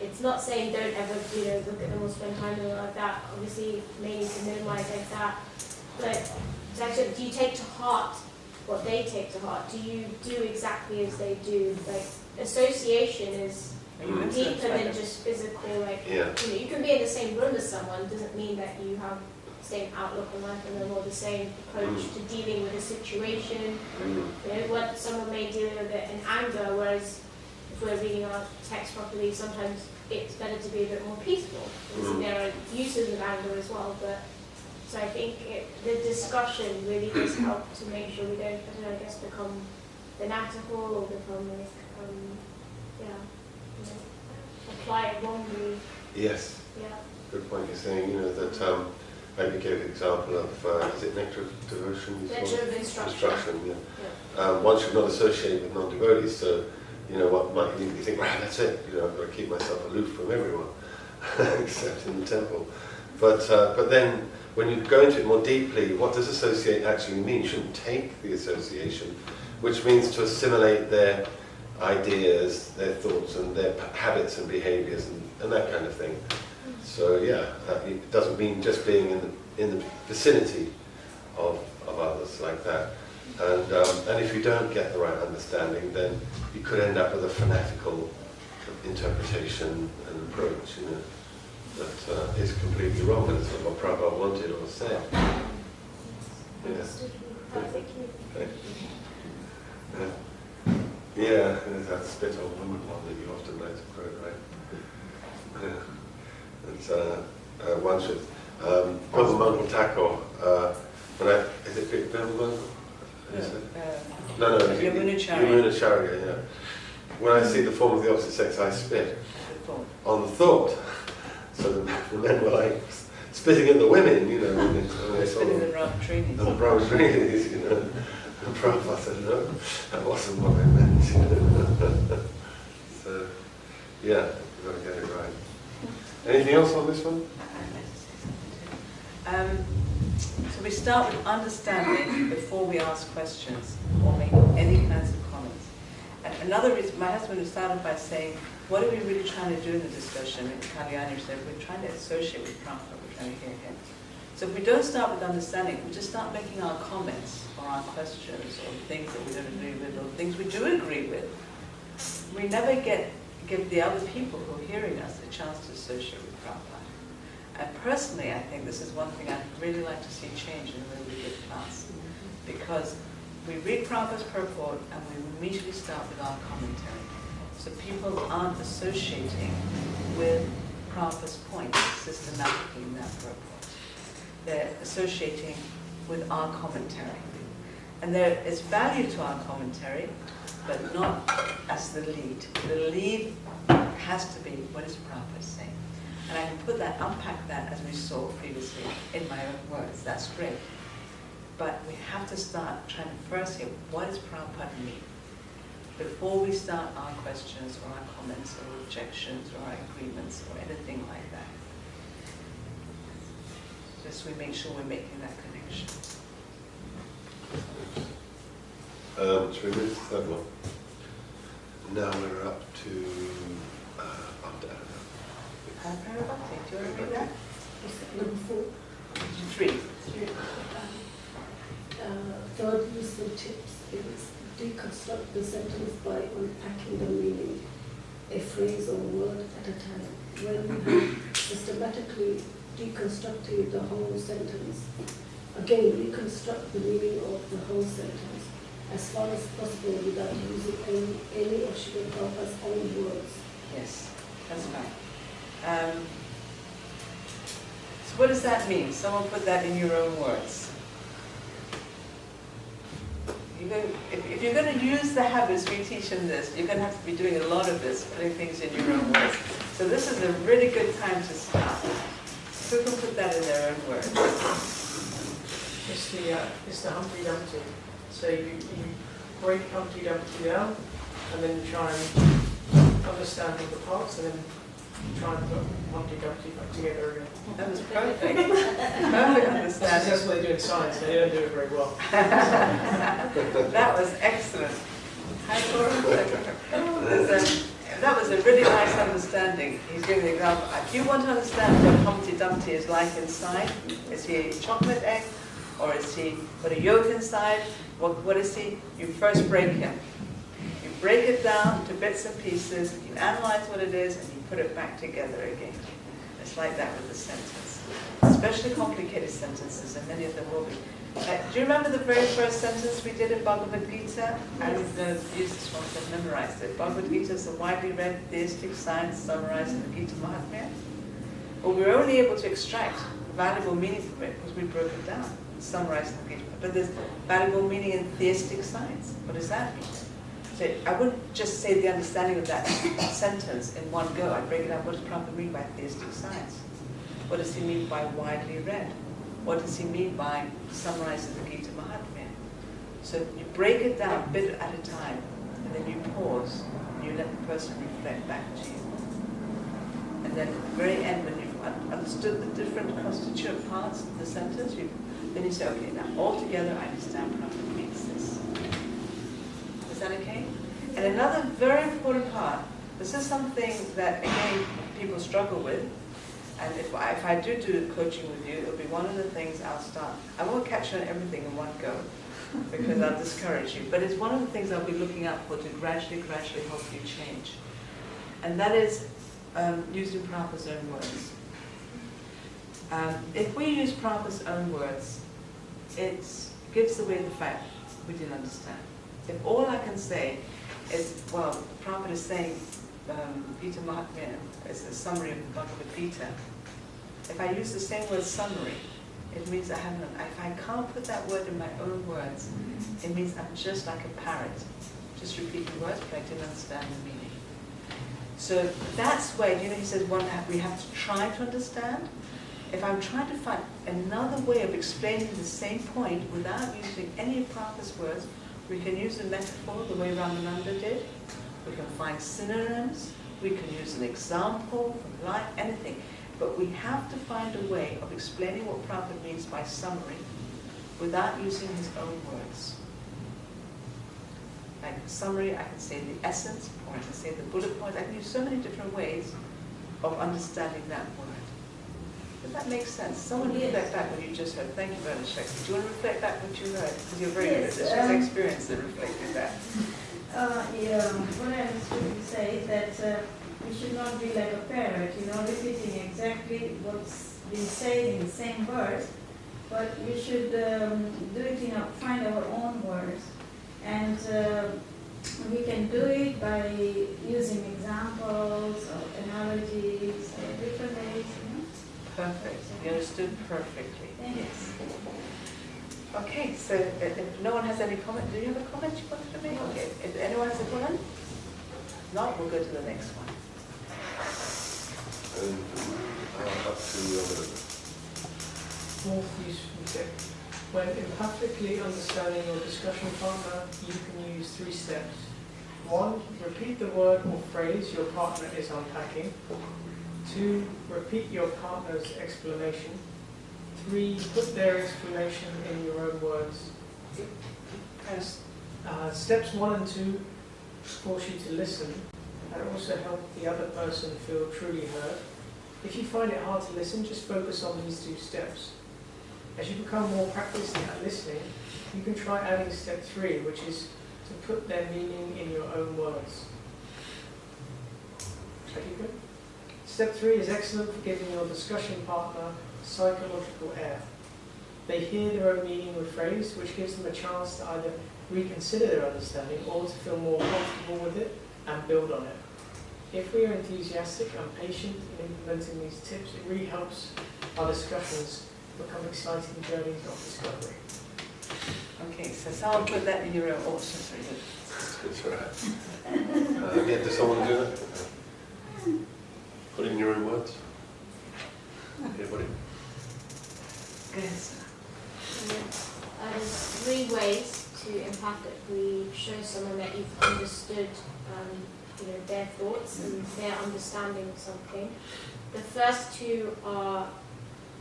it's not saying don't ever look at them or spend time with them like that. Obviously, maybe to minimize like that. But it's actually, do you take to heart what they take to heart? Do you do exactly as they do? Like, association is deeper than just physical. Like, you can be in the same room as someone, doesn't mean that you have the same outlook on life and them, or the same approach to dealing with a situation. What someone may deal with it in anger, whereas if we're reading our text properly, sometimes it's better to be a bit more peaceful. There are uses of anger as well, but so I think the discussion really does help to make sure we don't, become fanatical or become apply it wrongly. Yes. Yeah. Good point. You're saying, that maybe gave an example of, is it nectar of devotion? Nectar of instruction. Yeah. One should not associate with non-devotees, so, what might you think, wow, that's it, I've got to keep myself aloof from everyone, except in the temple. But then, when you go into it more deeply, what does associate actually mean? You shouldn't take the association, which means to assimilate their ideas, their thoughts, and their habits and behaviours, and that kind of thing. So it doesn't mean just being in the vicinity of others like that. And if you don't get the right understanding, then you could end up with a fanatical interpretation and approach, that is completely wrong, and it's not what Prabhupada wanted or said. Yeah, there's that spit on woman one that you often like to quote, right? It's one should. Brother Mangal Thakur, is it Brother Mangal? No, Yamuna Charya, yeah. When I see the form of the opposite sex, I spit on the thought. So the men were like spitting at the women, when they saw Spitting the wrong treaties. the brown treaties, And Prabhupada said, no, that wasn't what I meant. So, you've got to get it right. Anything else on this one? So we start with understanding before we ask questions or make any kinds of comments. And another reason, my husband started by saying, what are we really trying to do in the discussion? And Kalyani said, we're trying to associate with Prabhupada, we're trying to hear him. So if we don't start with understanding, we just start making our comments or our questions or things that we don't agree with or things we do agree with. We never give the other people who are hearing us a chance to associate with Prabhupada. And personally, I think this is one thing I'd really like to see change in the way we give class. Because we read Prabhupada's purport and we immediately start with our commentary. So people aren't associating with Prabhupada's points systematically in that purport. They're associating with our commentary. And there is value to our commentary, but not as the lead. The lead has to be, what is Prabhupada saying? And I can put that, unpack that as we saw previously in my own words. That's great. But we have to start trying to first hear, what does Prabhupada mean? Before we start our questions or our comments or objections or our agreements or anything like that. Just we make sure we're making that connection. Should we move to the third one? Now we're up to Parabhakti, do you want to read that? Number 4. 3. Third useful tips is deconstruct the sentence by unpacking the meaning, a phrase or word at a time. When you have systematically deconstructed the whole sentence, again reconstruct the meaning of the whole sentence as far as possible without using any of Srila Prabhupada's own words. Yes, that's right. So what does that mean? Someone put that in your own words. If you're going to use the habits we teach in this, you're going to have to be doing a lot of this, putting things in your own words. So this is a really good time to start. Who can put that in their own words? It's the Humpty Dumpty. So you break Humpty Dumpty down, and then you try and understand all the parts, and then try and put Humpty Dumpty back together again. That was perfect. Perfect understanding. That's what they do in science. They don't do it very well. That was excellent. Hi, Laura. That was a really nice understanding. He's giving the example. If you want to understand what Humpty Dumpty is like inside, is he a chocolate egg? Or is he got a yolk inside? What is he? You first break him. You break it down to bits and pieces, you analyze what it is, and you put it back together again. It's like that with the sentence. Especially complicated sentences, and many of them will be. Do you remember the very first sentence we did in Bhagavad Gita? I didn't use this one, so I've memorized it. Bhagavad Gita is a widely read theistic science summarized in the Gita Mahatmya. Well, we were only able to extract valuable meaning from it because we broke it down, summarized in the Gita. But there's valuable meaning in theistic science. What does that mean? So I wouldn't just say the understanding of that sentence in one go. I'd break it up. What does Prabhupada mean by theistic science? What does he mean by widely read? What does he mean by summarizing the Gita Mahatmya? So you break it down bit at a time, and then you pause, and you let the person reflect back to you. And then at the very end, when you've understood the different constituent parts of the sentence, then you say, okay, now altogether I understand Prabhupada means this. Is that okay? And another very important part, this is something that, again, people struggle with, and if I do coaching with you, it'll be one of the things I'll start. I won't catch you on everything in one go, because I'll discourage you, but it's one of the things I'll be looking out for to gradually help you change. And that is using Prabhupada's own words. If we use Prabhupada's own words, it gives away the fact we didn't understand. If all I can say is, well, Prabhupada is saying Gita Mahatmya is a summary of the Bhagavad Gita. If I use the same word summary, it means I haven't. If I can't put that word in my own words, it means I'm just like a parrot, just repeating words, but I didn't understand the meaning. So that's where, he says we have to try to understand. If I'm trying to find another way of explaining the same point without using any of Prabhupada's words, we can use a metaphor the way Ramananda did. We can find synonyms. We can use an example from life, anything. But we have to find a way of explaining what Prabhupada means by summary without using his own words. Like summary, I can say the essence, or I can say the bullet point. I can use so many different ways of understanding that word. Does that make sense? Someone reflect back what you just heard. Thank you very much, Shakti. Do you want to reflect back what you heard? Because you're very good at this. It's experience that reflected that. What I was going to say is that we should not be like a parrot, repeating exactly what's been said in the same words, but we should do it in find our own words. And we can do it by using examples or analogies or different ways. Perfect. You understood perfectly. Thank you. Yes. Okay, so if no one has any comment, do you have a comment you wanted to make? Okay, if anyone has a comment? Not, we'll go to the next one. Up to the Fourth useful tip. When empathically understanding your discussion partner, you can use 3 steps. 1. Repeat the word or phrase your partner is unpacking. 2. Repeat your partner's explanation. 3. Put their explanation in your own words. Steps 1 and 2 force you to listen and also help the other person feel truly heard. If you find it hard to listen, just focus on these 2 steps. As you become more practiced at listening, you can try adding step 3, which is to put their meaning in your own words. Okay, good? Step 3 is excellent for giving your discussion partner psychological air. They hear their own meaning with phrase, which gives them a chance to either reconsider their understanding or to feel more comfortable with it and build on it. If we are enthusiastic and patient in implementing these tips, it really helps our discussions become exciting journeys of discovery. Okay, so someone put that in your own orchard. That's right. Yeah, does someone do that? Put it in your own words. Anybody? Go ahead, sir. There's 3 ways to empathically show someone that you've understood their thoughts and their understanding of something. The first 2 are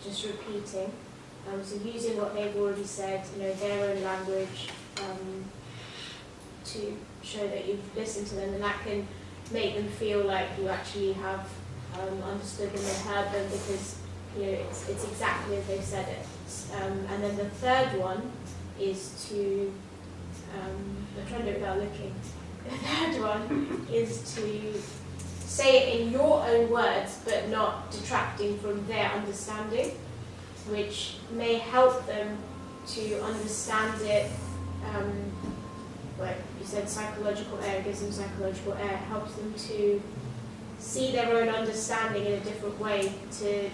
just repeating, so using what they've already said, their own language, to show that you've listened to them, and that can make them feel like you actually have understood them and heard them, because it's exactly as they've said it. And then the third one is to, I'm trying to do it without looking. The third one is to say it in your own words, but not detracting from their understanding, which may help them to understand it. Like you said, psychological air gives them psychological air, helps them to see their own understanding in a different way, to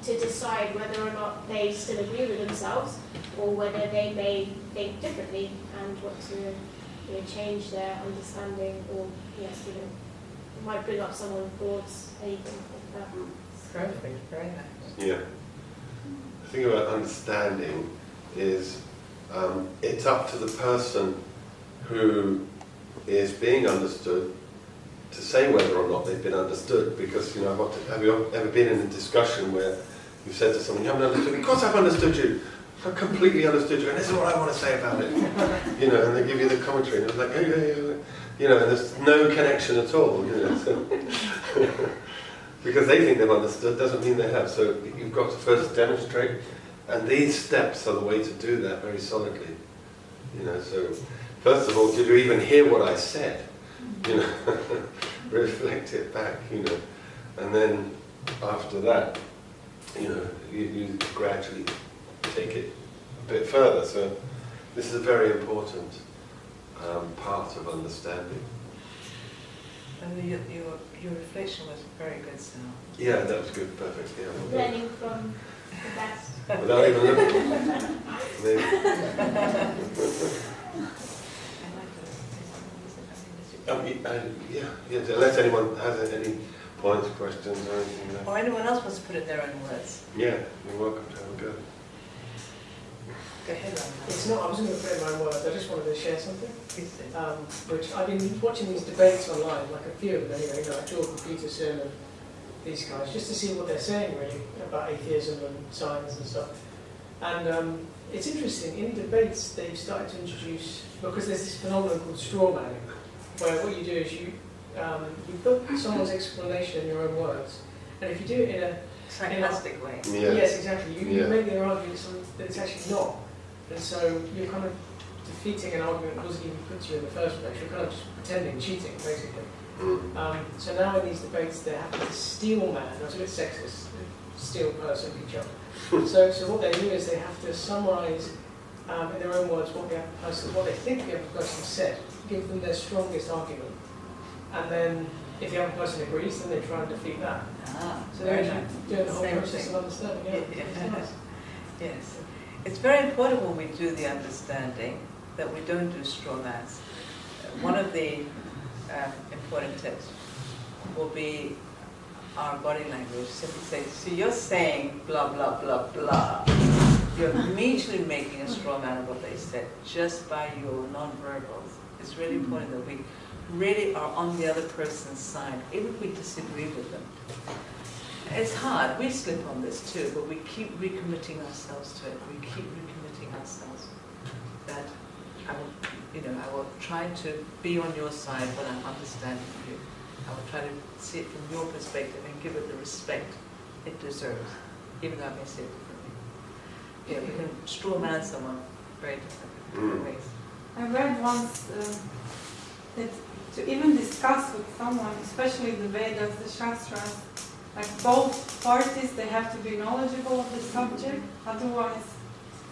decide whether or not they still agree with themselves, or whether they may think differently and want to change their understanding, or it might bring up someone's thoughts, anything like that. Perfect, very nice. Yeah. The thing about understanding is it's up to the person who is being understood to say whether or not they've been understood, because have you ever been in a discussion where you've said to someone, you haven't understood me? Of course I've understood you. I've completely understood you, and this is what I want to say about it. And they give you the commentary, and it's like, and there's no connection at all, so because they think they've understood doesn't mean they have. So you've got to first demonstrate, and these steps are the way to do that very solidly. So first of all, did you even hear what I said? Reflect it back, and then after that, you gradually take it a bit further. So this is a very important part of understanding. And your reflection was very good, Sal. Yeah, that was good, perfect. Yeah. Learning from the best. Without even looking. Maybe. Unless anyone has any points, questions, or anything. Or anyone else wants to put it in their own words. Yeah, you're welcome to have a go. Go ahead, Ryan. It's not, I wasn't going to put it in my words, I just wanted to share something. Please do. Which I've been watching these debates online, like a few of them anyway, like Jordan Peterson and these guys, just to see what they're saying really about atheism and science and stuff. And it's interesting, in debates they've started to introduce, because there's this phenomenon called straw manning, where what you do is you put someone's explanation in your own words, and if you do it in a sarcastic way. Yeah. Yes, exactly. You make their argument that it's actually not. And so you're kind of defeating an argument that wasn't even put to you in the first place. You're kind of just pretending, cheating, basically. So now in these debates, they're having to steel man. That's a bit sexist. steel person be jump. So what they do is they have to summarise in their own words what they think the other person said, give them their strongest argument, and then if the other person agrees, then they try and defeat that. So they're actually doing the whole Same process thing. of understanding. Yeah. It's nice. Yes. It's very important when we do the understanding that we don't do straw mans. One of the important tips will be our body language. Simply say, so you're saying blah, blah, blah, blah. You're immediately making a straw man of what they said just by your non-verbals. It's really important that we really are on the other person's side, even if we disagree with them. It's hard, we slip on this too, but we keep recommitting ourselves to it. We keep recommitting ourselves that I will try to be on your side when I'm understanding you. I will try to see it from your perspective and give it the respect it deserves, even though I may say it differently. Yeah, we can straw man someone very different ways. I read once that to even discuss with someone, especially the Vedas, the Shastras, like both parties, they have to be knowledgeable of the subject, otherwise,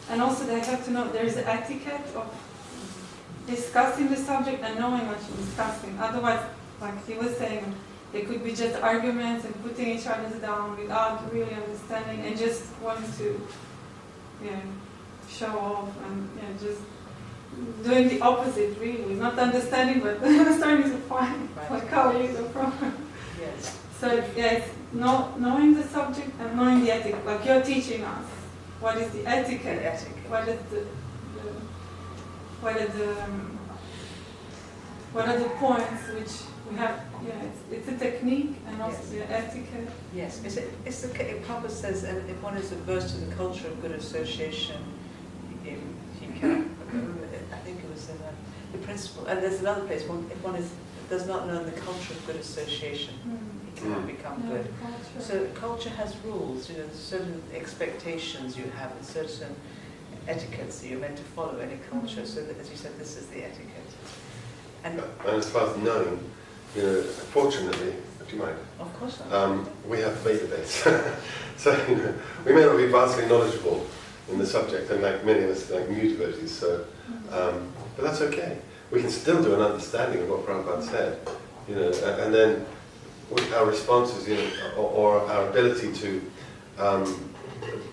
and also they have to know there's an etiquette of discussing the subject and knowing what you're discussing. Otherwise, like he was saying, there could be just arguments and putting each other down without really understanding and just wanting to show off and just doing the opposite really. Not understanding but starting to find what colleagues or problem. Yes. So it's knowing the subject and knowing the etiquette. Like you're teaching us what is the etiquette, what is what are the points which we have. It's a technique and also the etiquette. Yes, it's the Papa says, and if one is averse to the culture of good association, he can. I think it was in the principle. And there's another place. If one does not know the culture of good association, he cannot become good. So culture has rules. There's certain expectations you have, and certain etiquettes that you're meant to follow in a culture. So that, as you said, this is the etiquette. And as far as knowing, fortunately, do you mind? Of course not. We have a database. So we may not be vastly knowledgeable in the subject, and like many of us, like new devotees, so, but that's okay. We can still do an understanding of what Prabhupada said, and then our responses, or our ability to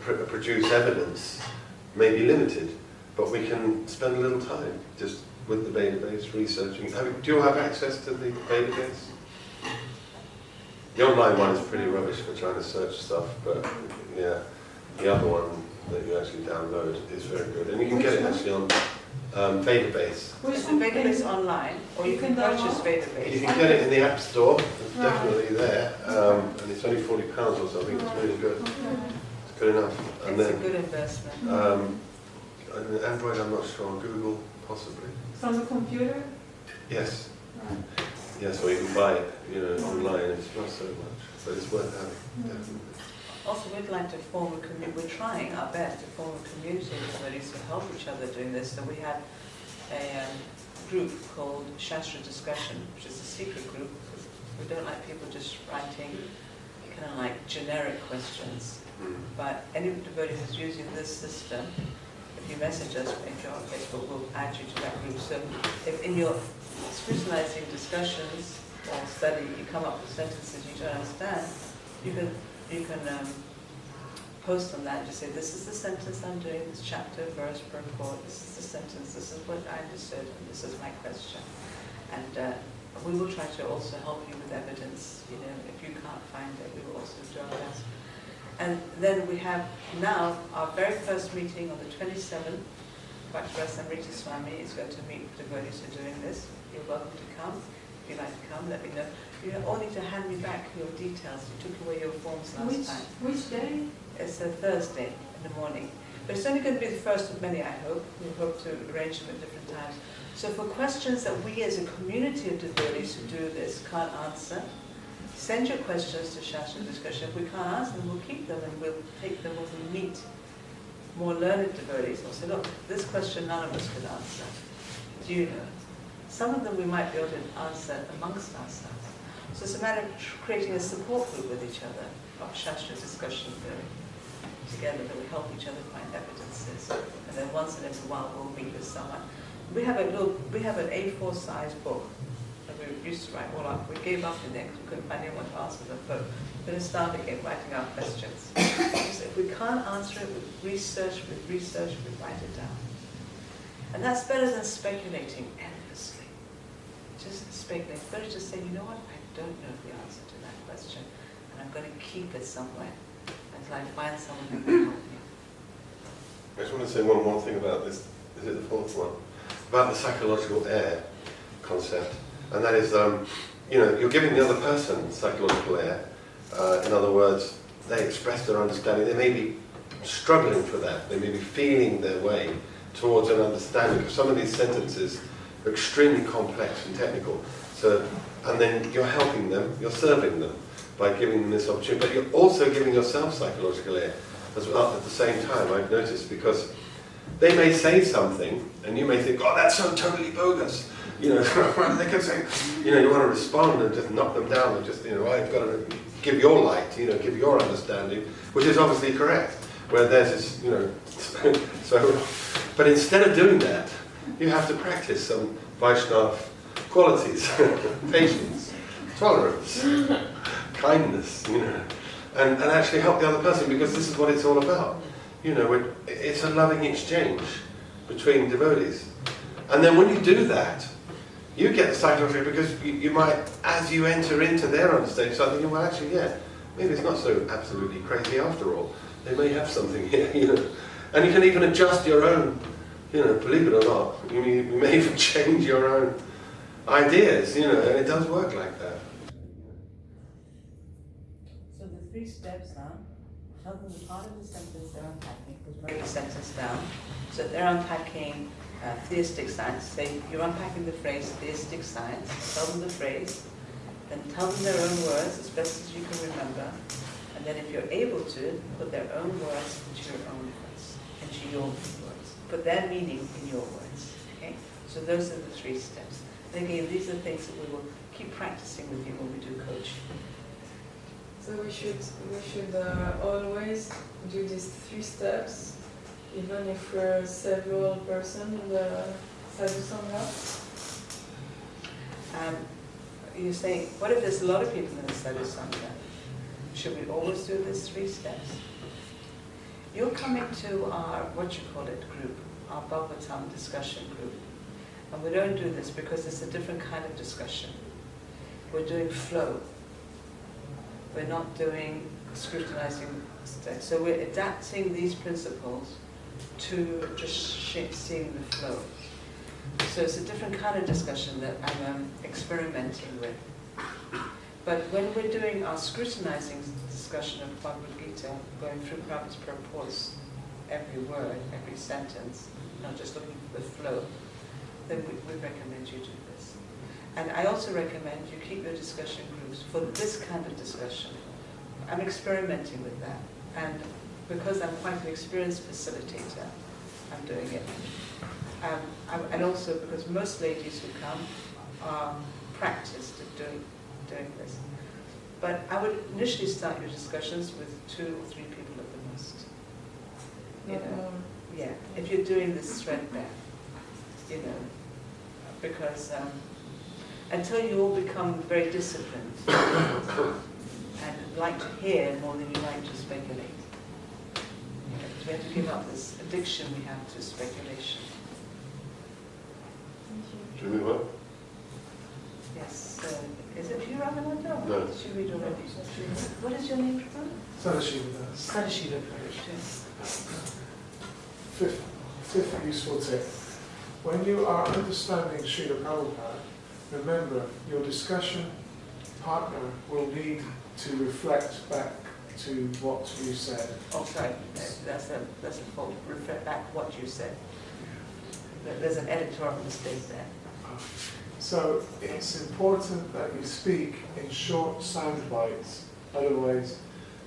produce evidence may be limited, but we can spend a little time just with the database researching. Do you have access to the database? The online one is pretty rubbish for trying to search stuff, but yeah, the other one that you actually download is very good, and you can get it actually on database. Is the database online, or you can purchase database? You can get it in the App Store. It's definitely there, and it's only £40 or something. It's really good. It's good enough. And it's then, a good investment. and Android, I'm not sure. Google, possibly. From the computer? Yes. Yes, or you can buy it, online. It's not so much, but it's worth having. Definitely. Also, we'd like to form a community. We're trying our best to form a community of devotees to help each other doing this. So we have a group called Shastra Discussion, which is a secret group. We don't like people just writing kind of like generic questions. But any devotee who's using this system, if you message us, if you're on Facebook, we'll add you to that group. So if in your scrutinizing discussions or study you come up with sentences you don't understand, you can post on that and just say, this is the sentence I'm doing, this chapter, verse, purport, this is the sentence, this is what I understood, and this is my question. And we will try to also help you with evidence. If you can't find it, we will also do our best. And then we have now our very first meeting on the 27th. Bhakti Samrita Swami is going to meet devotees who are doing this. You're welcome to come. If you'd like to come, let me know. You all need to hand me back your details. You took away your forms last time. Which day? It's a Thursday in the morning. But it's only going to be the first of many, I hope. We hope to arrange them at different times. So for questions that we as a community of devotees who do this can't answer, send your questions to Shastra Discussion. If we can't answer them, we'll keep them and we'll take them when we meet more learned devotees. We'll say, look, this question none of us could answer. Do you know? Some of them we might be able to answer amongst ourselves. So it's a matter of creating a support group with each other, of Shastra discussion together that will help each other find evidences. And then once in a while we'll meet with someone. We have an A4 size book that we used to write all up. We gave up in there because we couldn't find anyone to answer the phone. We're going to start again writing our questions. So if we can't answer it, we research, we write it down. And that's better than speculating endlessly. Just speculate. It's better to say, you know what, I don't know the answer to that question, and I'm going to keep it somewhere until I find someone who can help me. I just want to say one more thing about this. Is it the fourth one? About the psychological air concept. And that is, you know, you're giving the other person psychological air. In other words, they express their understanding. They may be struggling for that. They may be feeling their way towards an understanding. Because some of these sentences are extremely complex and technical. So, and then you're helping them, you're serving them by giving them this opportunity. But you're also giving yourself psychological air as well at the same time, I've noticed, because they may say something and you may think, oh, that's so totally bogus. You know, they can say, you know, you want to respond and just knock them down and just, you know, I've got to give your light, you know, give your understanding, which is obviously correct, where theirs is, you know, so, but instead of doing that, you have to practice some Vaishnava qualities, patience, tolerance, kindness, you know, and actually help the other person, because this is what it's all about. You know, it's a loving exchange between devotees. And then when you do that, you get the psychological, because you might, as you enter into their understanding, start thinking, well, actually, yeah, maybe it's not so absolutely crazy after all. They may have something here, you know. And you can even adjust your own, you know, believe it or not, you may even change your own ideas, you know, and it does work like that. So the 3 steps now, tell them the part of the sentence they're unpacking, because write the sentence down. So they're unpacking theistic science. Say you're unpacking the phrase theistic science, tell them the phrase, then tell them their own words as best as you can remember, and then if you're able to, put their own words into your own words, into your words. Put their meaning in your words. Okay? So those are the 3 steps. And again, these are things that we will keep practicing with you when we do coaching. So we should always do these 3 steps, even if we're several persons in the Sadhu Sanga. You're saying, what if there's a lot of people in the Sadhu Sanga? Should we always do these 3 steps? You're coming to our, group, our Bhagavatam discussion group. And we don't do this because it's a different kind of discussion. We're doing flow. We're not doing scrutinizing steps. So we're adapting these principles to just seeing the flow. So it's a different kind of discussion that I'm experimenting with. But when we're doing our scrutinizing discussion of Bhagavad Gita, going through Prabhupada's purports, every word, every sentence, not just looking for the flow, then we recommend you do this. And I also recommend you keep your discussion groups for this kind of discussion. I'm experimenting with that. And because I'm quite an experienced facilitator, I'm doing it. And also because most ladies who come are practiced at doing this. But I would initially start your discussions with 2 or 3 people at the most. You know, yeah, if you're doing this threadbare, you know, because until you all become very disciplined and like to hear more than you like to speculate. You know, we have to give up this addiction we have to speculation. Do you what? Yes. Is it you, Ramananda? No. Did you read already? What is your name, Prabhu? Sadhu. Fifth useful tip. When you are understanding Srila Prabhupada, remember your discussion partner will need to reflect back to what you said. Oh, sorry. That's a fault. Reflect back what you said. There's an editorial mistake there. So it's important that you speak in short sound bites, otherwise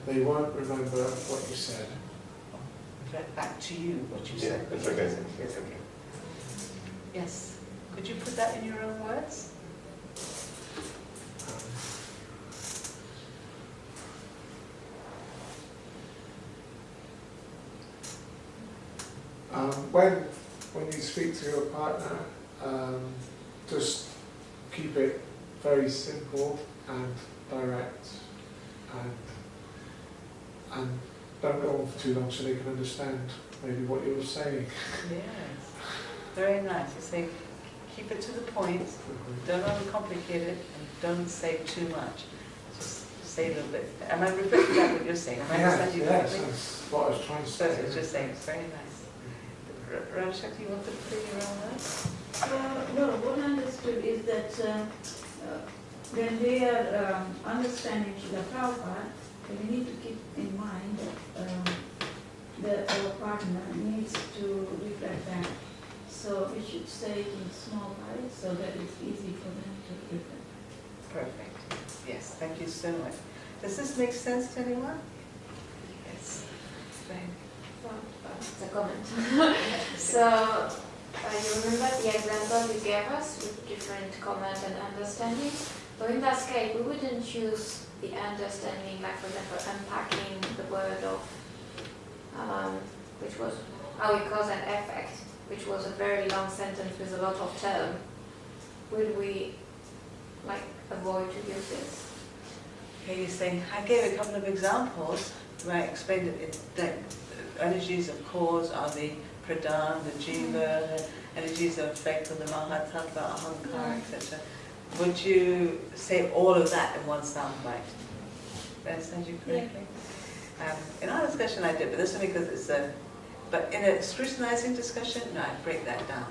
they won't remember what you said. Reflect back to you what you said. That's okay. Yes, okay. Yes. Could you put that in your own words? When you speak to your partner, just keep it very simple and direct, and don't go on for too long so they can understand maybe what you're saying. Yes, very nice. You say, keep it to the point, don't overcomplicate it, and don't say too much. Just say a little bit. Am I reflecting back what you're saying? Am I understanding you Yes, correctly? that's what I was trying to So say. it's just saying, it's very nice. Ravishak, do you want to play around that? No, what I understood is that when we are understanding the Prabhupada, we need to keep in mind that our partner needs to reflect back. So we should say it in small bites so that it's easy for them to reflect back. Perfect. Yes, thank you so much. Does this make sense to anyone? Yes. Right. It's a comment. So, you remember the example you gave us with different comment and understanding? So in that case, we wouldn't choose the understanding, like for example, unpacking the word of, which was how it cause an effect, which was a very long sentence with a lot of term. Would we avoid to use this? Okay, you're saying, I gave a couple of examples where I explained it, that energies of cause are the pradhan, the jiva, the energies of effect of the mahatattva, ahankara, etc. Would you say all of that in one soundbite? Did I understand you correctly? Yeah. In our discussion I did, but this is only because it's a... But in a scrutinizing discussion, no, I'd break that down.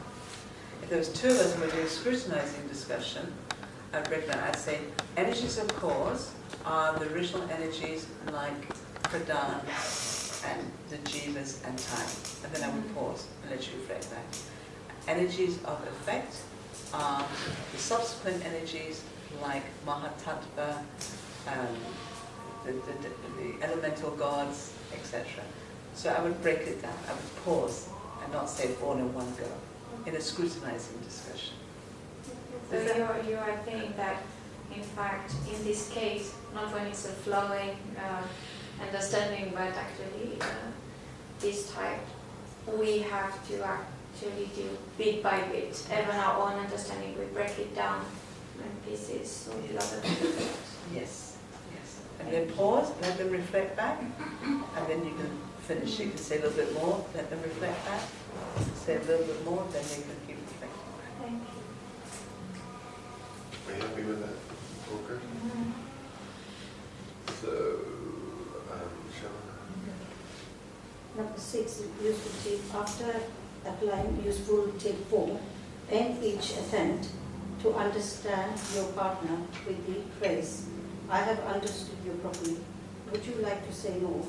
If there was two of us and we're doing a scrutinizing discussion, I'd break that. I'd say energies of cause are the original energies like pradhan and the jivas and time. And then I would pause and let you reflect back. Energies of effect are the subsequent energies like mahatattva, the elemental gods, etc. So I would break it down. I would pause and not say it all in one go in a scrutinizing discussion. So you are saying that, in fact, in this case, not when it's a flowing understanding, but actually this type, we have to actually do bit by bit. Even our own understanding, we break it down in pieces so the other people. Yes, yes. And then pause, let them reflect back, and then you can finish. You can say a little bit more, let them reflect back. Say a little bit more, then they can keep reflecting back. Thank you. Are you happy with that? All good? So, Number 6, useful tip. After applying useful tip 4, end each attempt to understand your partner with the phrase, I have understood you properly. Would you like to say more?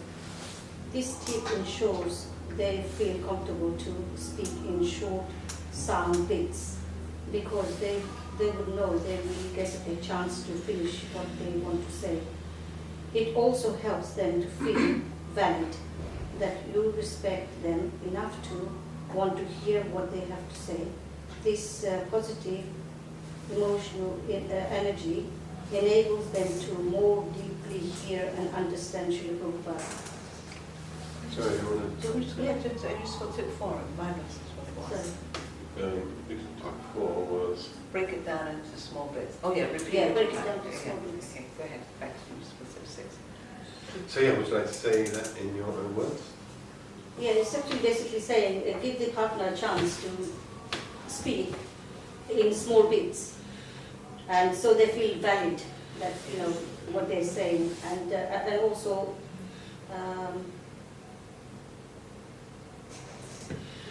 This tip ensures they feel comfortable to speak in short sound bits because they would know they will get a chance to finish what they want to say. It also helps them to feel valid, that you respect them enough to want to hear what they have to say. This positive emotional energy enables them to more deeply hear and understand Srila Prabhupada. sorry, you want So we're just going to do a useful tip 4, remind us what it was. type 4 was... Break it down into small bits. Oh yeah, repeat Yeah, it. break it down into small Okay, bits. okay, go ahead, back to useful tip 6. So yeah, would you like to say that in your own words? Yeah, it's actually basically saying give the partner a chance to speak in small bits, and so they feel valid that what they're saying, and also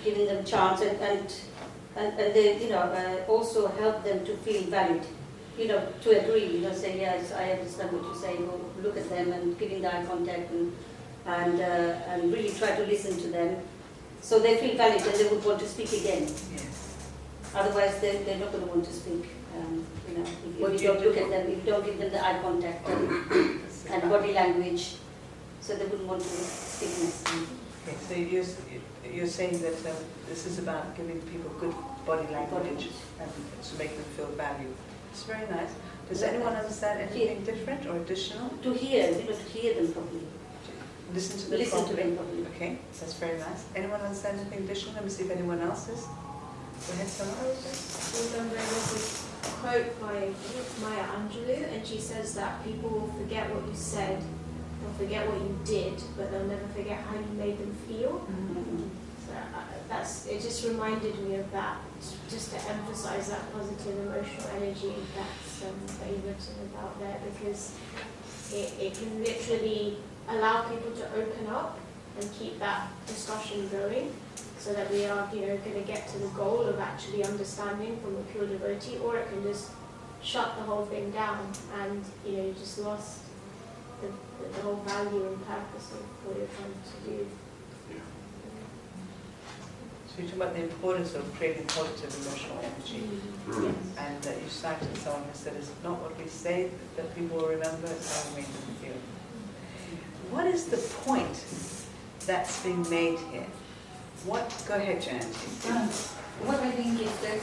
giving them chance and they also help them to feel valid, to agree, say yes, I understand what you're saying, or look at them and giving the eye contact and really try to listen to them, so they feel valid and they would want to speak again. Yes. Otherwise, they're not going to want to speak. If you don't look at them, if you don't give them the eye contact and body language, so they wouldn't want to speak necessarily. Okay, so you're saying that this is about giving people good body language and to make them feel valued. It's very nice. Does anyone understand anything different or additional? To hear, to hear them properly. Listen to them Listen to properly. them properly. Okay, that's very nice. Anyone understand anything additional? Let me see if anyone else is. Go ahead, Sanga. I was just remembering this quote by, I think it's Maya Angelou, and she says that people will forget what you said, they'll forget what you did, but they'll never forget how you made them feel. So it just reminded me of that, just to emphasize that positive emotional energy that you've written about there, because it can literally allow people to open up and keep that discussion going, so that we are, going to get to the goal of actually understanding from a pure devotee, or it can just shut the whole thing down, and you just lost the whole value and purpose of what you're trying to do. So you're talking about the importance of creating positive emotional energy. And you cited someone who said it's not what we say that people will remember, it's how we make them feel. What is the point that's being made here? Go ahead, Janet. What I think is that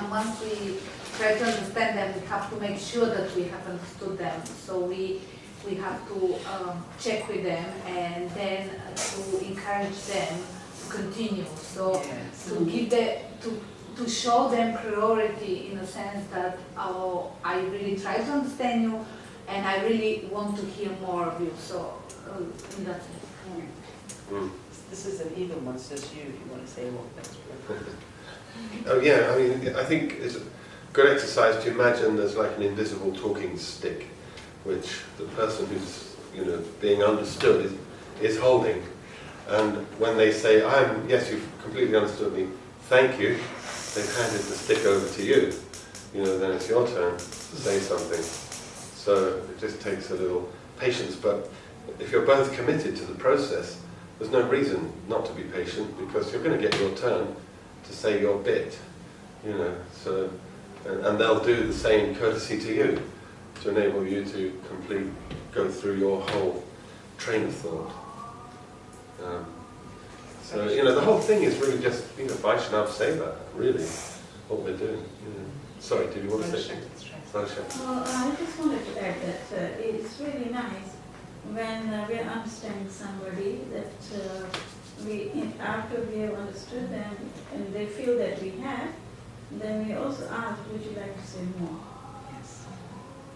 once we try to understand them, we have to make sure that we have understood them. So we have to check with them, and then to encourage them to continue. So to give to show them priority, in a sense that, oh, I really try to understand you, and I really want to hear more of you. So in that sense. This is an even one, says you, if you want to say more things. Oh yeah, I mean, I think it's a good exercise to imagine there's like an invisible talking stick, which the person who's being understood is holding. And when they say, yes, you've completely understood me, thank you, they've handed the stick over to you. Then it's your turn to say something. So it just takes a little patience, but if you're both committed to the process, there's no reason not to be patient, because you're going to get your turn to say your bit, So, and they'll do the same courtesy to you, to enable you to go through your whole train of thought. So, the whole thing is really just, Vaishnav Seva, really, what we're doing. Sorry, did you want to say something? Well, I just wanted to add that it's really nice when we are understanding somebody that after we have understood them and they feel that we have, then we also ask, would you like to say more? Yes.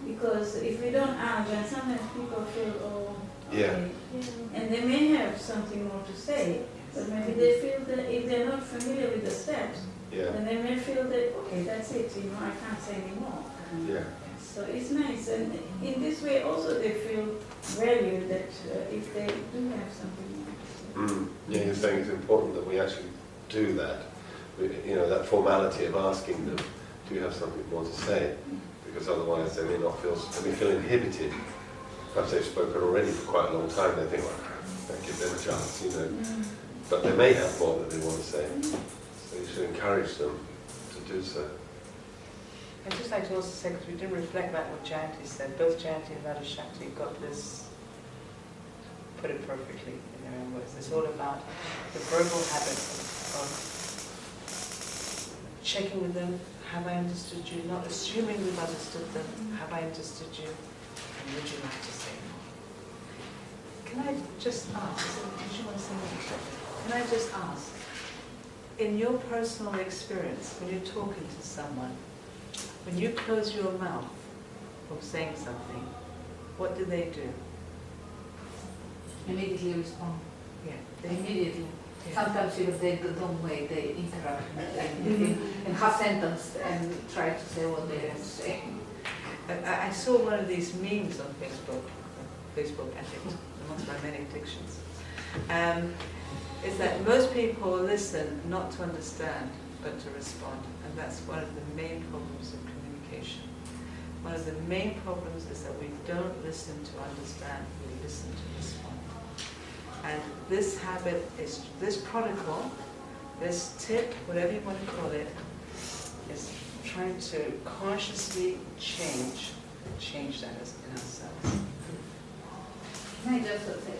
Because if we don't ask, then sometimes people feel, oh, okay. Yeah. And they may have something more to say, but maybe they feel that if they're not familiar with the steps, then they may feel that, okay, that's it, I can't say anymore. Yeah. So it's nice, and in this way also they feel valued, that if they do have something more to say. Yeah, you're saying it's important that we actually do that. That formality of asking them, do you have something more to say? Because otherwise they may feel inhibited. Perhaps they've spoken already for quite a long time, they think, well, don't give them a chance, But they may have more that they want to say. So you should encourage them to do so. I'd just like to also say, because we didn't reflect back what Jayanti said, both Jayanti and Radha Shakti got this, put it perfectly in their own words. It's all about the verbal habit of checking with them, have I understood you? Not assuming we've understood them, have I understood you? And would you like to say more? Can I just ask, did you want to say more? Can I just ask, in your personal experience, when you're talking to someone, when you close your mouth from saying something, what do they do? Immediately respond. Yeah. Immediately. Yeah. Sometimes they don't wait, they interrupt in half sentence and try to say what they want to say. I saw one of these memes on Facebook, I think, amongst my many addictions. Is that most people listen not to understand, but to respond. And that's one of the main problems of communication. One of the main problems is that we don't listen to understand, we listen to respond. And this habit is, this protocol, this tip, whatever you want to call it, is trying to consciously change that in ourselves. Can I just say,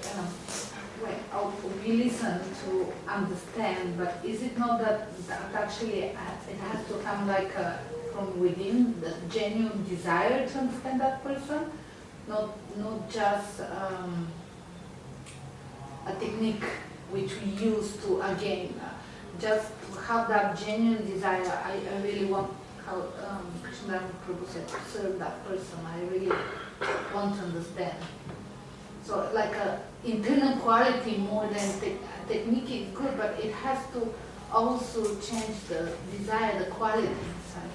we listen to understand, but is it not that actually it has to come like from within, the genuine desire to understand that person? not just a technique which we use to again just to have that genuine desire. I really want how Krishna Prabhu said to serve that person. I really want to understand. So like a internal quality more than technique is good, but it has to also change the desire, the quality inside.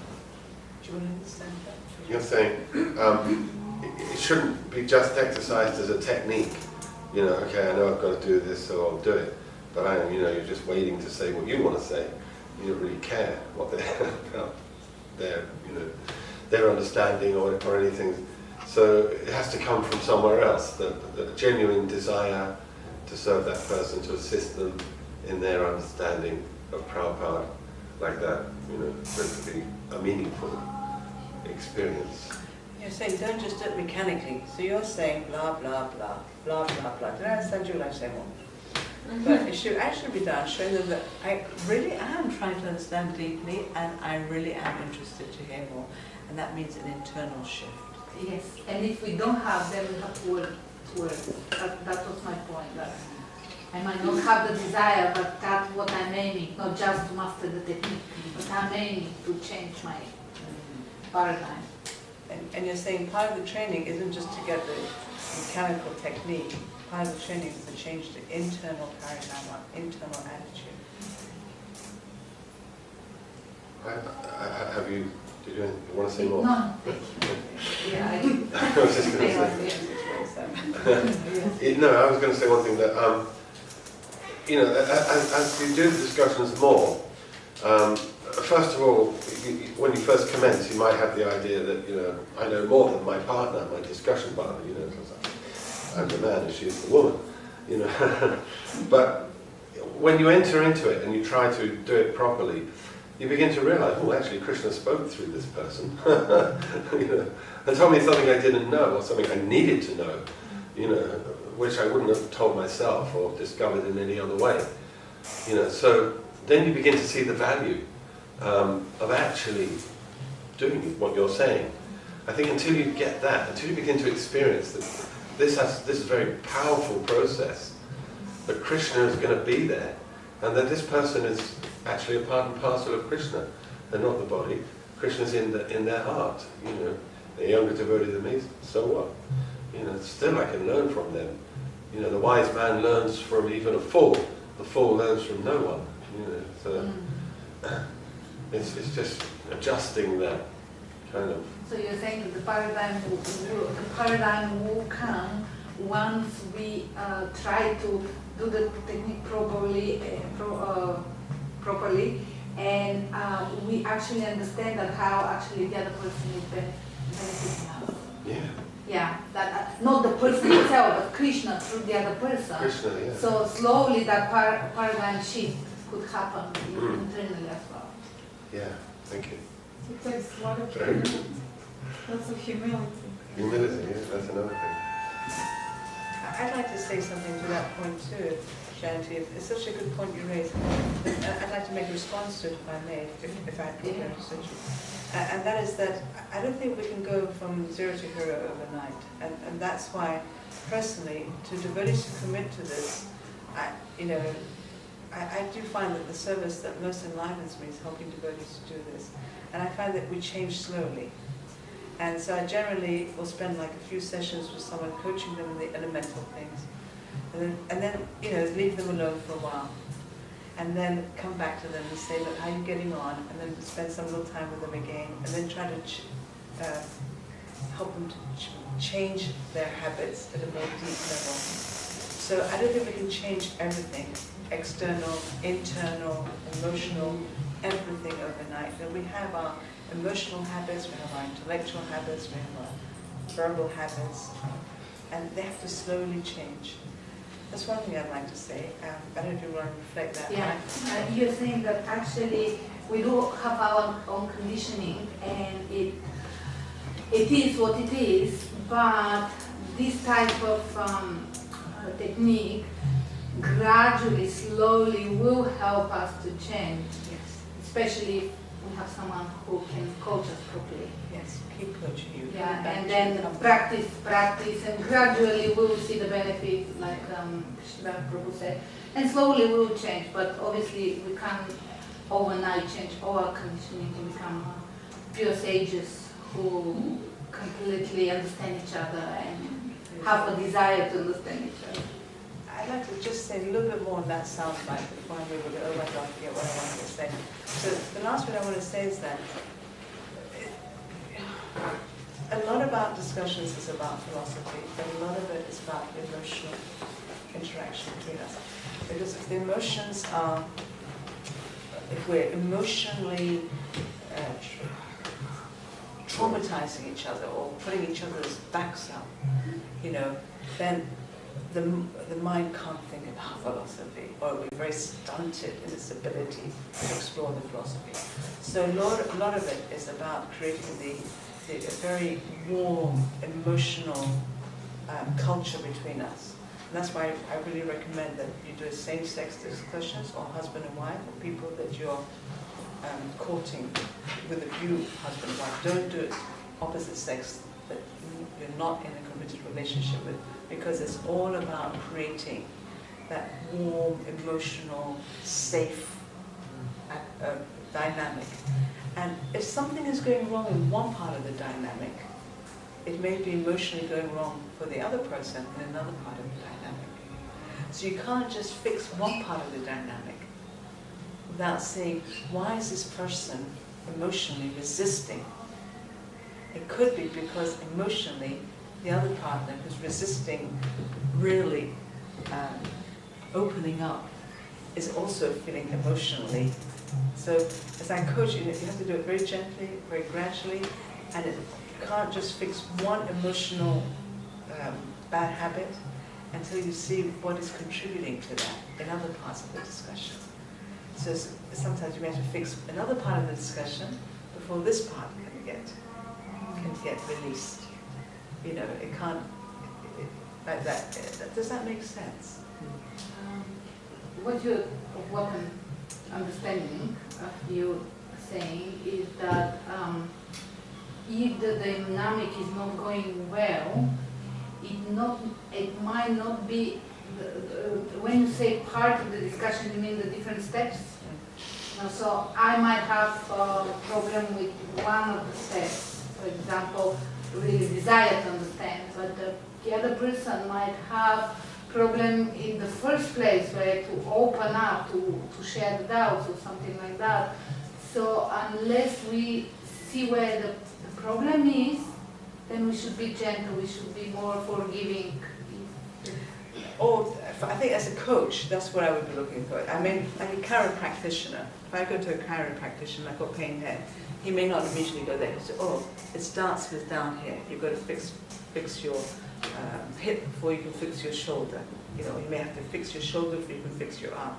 Do you want to understand that? You're saying it shouldn't be just exercised as a technique. You know, okay, I know I've got to do this, so I'll do it. But you're just waiting to say what you want to say. You don't really care what their understanding or anything. So it has to come from somewhere else. The genuine desire to serve that person, to assist them in their understanding of Prabhupada, like that. For it to be a meaningful experience. You're saying don't just do it mechanically. So you're saying blah, blah, blah, blah, blah, blah. Did I understand you like saying more? But it should actually be done, showing them that I really am trying to understand deeply and I really am interested to hear more. And that means an internal shift. Yes, and if we don't have them, we have to work towards it. That was my point. That I might not have the desire, but that's what I'm aiming, not just to master the technique, but I'm aiming to change my paradigm. And you're saying part of the training isn't just to get the mechanical technique, part of the training is to change the internal paradigm or internal attitude. Did you want to say more? No. Yeah, I was just going to say. No, I was going to say one thing that, as you do the discussions more, first of all, when you first commence, you might have the idea that, I know more than my partner, my discussion partner, so I'm the man and she's the woman, But when you enter into it and you try to do it properly, you begin to realize, well, actually, Krishna spoke through this person, and told me something I didn't know, or something I needed to know, which I wouldn't have told myself or discovered in any other way. So then you begin to see the value of actually doing what you're saying. I think until you get that, until you begin to experience that this is a very powerful process, that Krishna is going to be there, and that this person is actually a part and parcel of Krishna. They're not the body. Krishna's in their heart. They're younger devotee than me, so what? Still I can learn from them. The wise man learns from even a fool. The fool learns from no one. So it's just adjusting that kind of. So you're saying that the paradigm will come once we try to do the technique properly, and we actually understand that how actually the other person is benefiting us. Yeah. Yeah, that not the person itself, but Krishna through the other person. Krishna, yeah. So slowly that paradigm shift could happen internally as well. Yeah, thank you. It takes a lot of humility. Lots of humility. Humility, yeah, that's another thing. I'd like to say something to that point too, Shanti. It's such a good point you raised. I'd like to make a response to it if I may, if I understood you. And that is that I don't think we can go from zero to hero overnight. And that's why, personally, to devotees to commit to this, I do find that the service that most enlivens me is helping devotees to do this. And I find that we change slowly. And so I generally will spend like a few sessions with someone, coaching them in the elemental things. And then leave them alone for a while. And then come back to them and say, look, how are you getting on? And then spend some little time with them again. And then try to help them to change their habits at a more deep level. So I don't think we can change everything, external, internal, emotional, everything overnight. But we have our emotional habits, we have our intellectual habits, we have our verbal habits, and they have to slowly change. That's one thing I'd like to say. I don't know if you want to reflect that. Yeah, you're saying that actually we do have our own conditioning, and it is what it is, but this type of technique gradually, slowly will help us to change, especially we have someone who can coach us properly. Yes, keep coaching you. Yeah, and then practice, and gradually we will see the benefit, like Shiva Prabhu said, and slowly we will change. But obviously, we can't overnight change our conditioning to become pure sages who completely understand each other and have a desire to understand each other. I'd like to just say a little bit more on that soundbite before I move it over to forget what I wanted to say. So the last thing I want to say is that a lot about discussions is about philosophy, but a lot of it is about emotional interaction between us. Because if the emotions are, if we're emotionally traumatizing each other or putting each other's backs up, then the mind can't think about philosophy, or it will be very stunted in its ability to explore the philosophy. So a lot of it is about creating a very warm, emotional culture between us. And that's why I really recommend that you do same-sex discussions, or husband and wife, or people that you're courting with a view, husband and wife. Don't do it opposite sex that you're not in a committed relationship with, because it's all about creating that warm, emotional, safe dynamic. And if something is going wrong in one part of the dynamic, it may be emotionally going wrong for the other person in another part of the dynamic. So you can't just fix one part of the dynamic without saying, why is this person emotionally resisting? It could be because emotionally the other partner who's resisting really opening up is also feeling emotionally. So as I coach you, you have to do it very gently, very gradually, and you can't just fix one emotional bad habit until you see what is contributing to that in other parts of the discussion. So sometimes you have to fix another part of the discussion before this part can get released. It can't, like that. Does that make sense? What I'm understanding of you saying is that if the dynamic is not going well, it might not be, when you say part of the discussion, you mean the different steps? So I might have a problem with one of the steps, for example, really desire to understand, but the other person might have problem in the first place, where to open up, to share the doubts or something like that. So unless we see where the problem is, then we should be gentle, we should be more forgiving. Or I think as a coach, that's what I would be looking for. I mean, like a chiropractitioner. If I go to a chiropractician, like a pain head, he may not immediately go there. He'll say, oh, it starts with down here. You've got to fix your hip before you can fix your shoulder. You may have to fix your shoulder before you can fix your arm.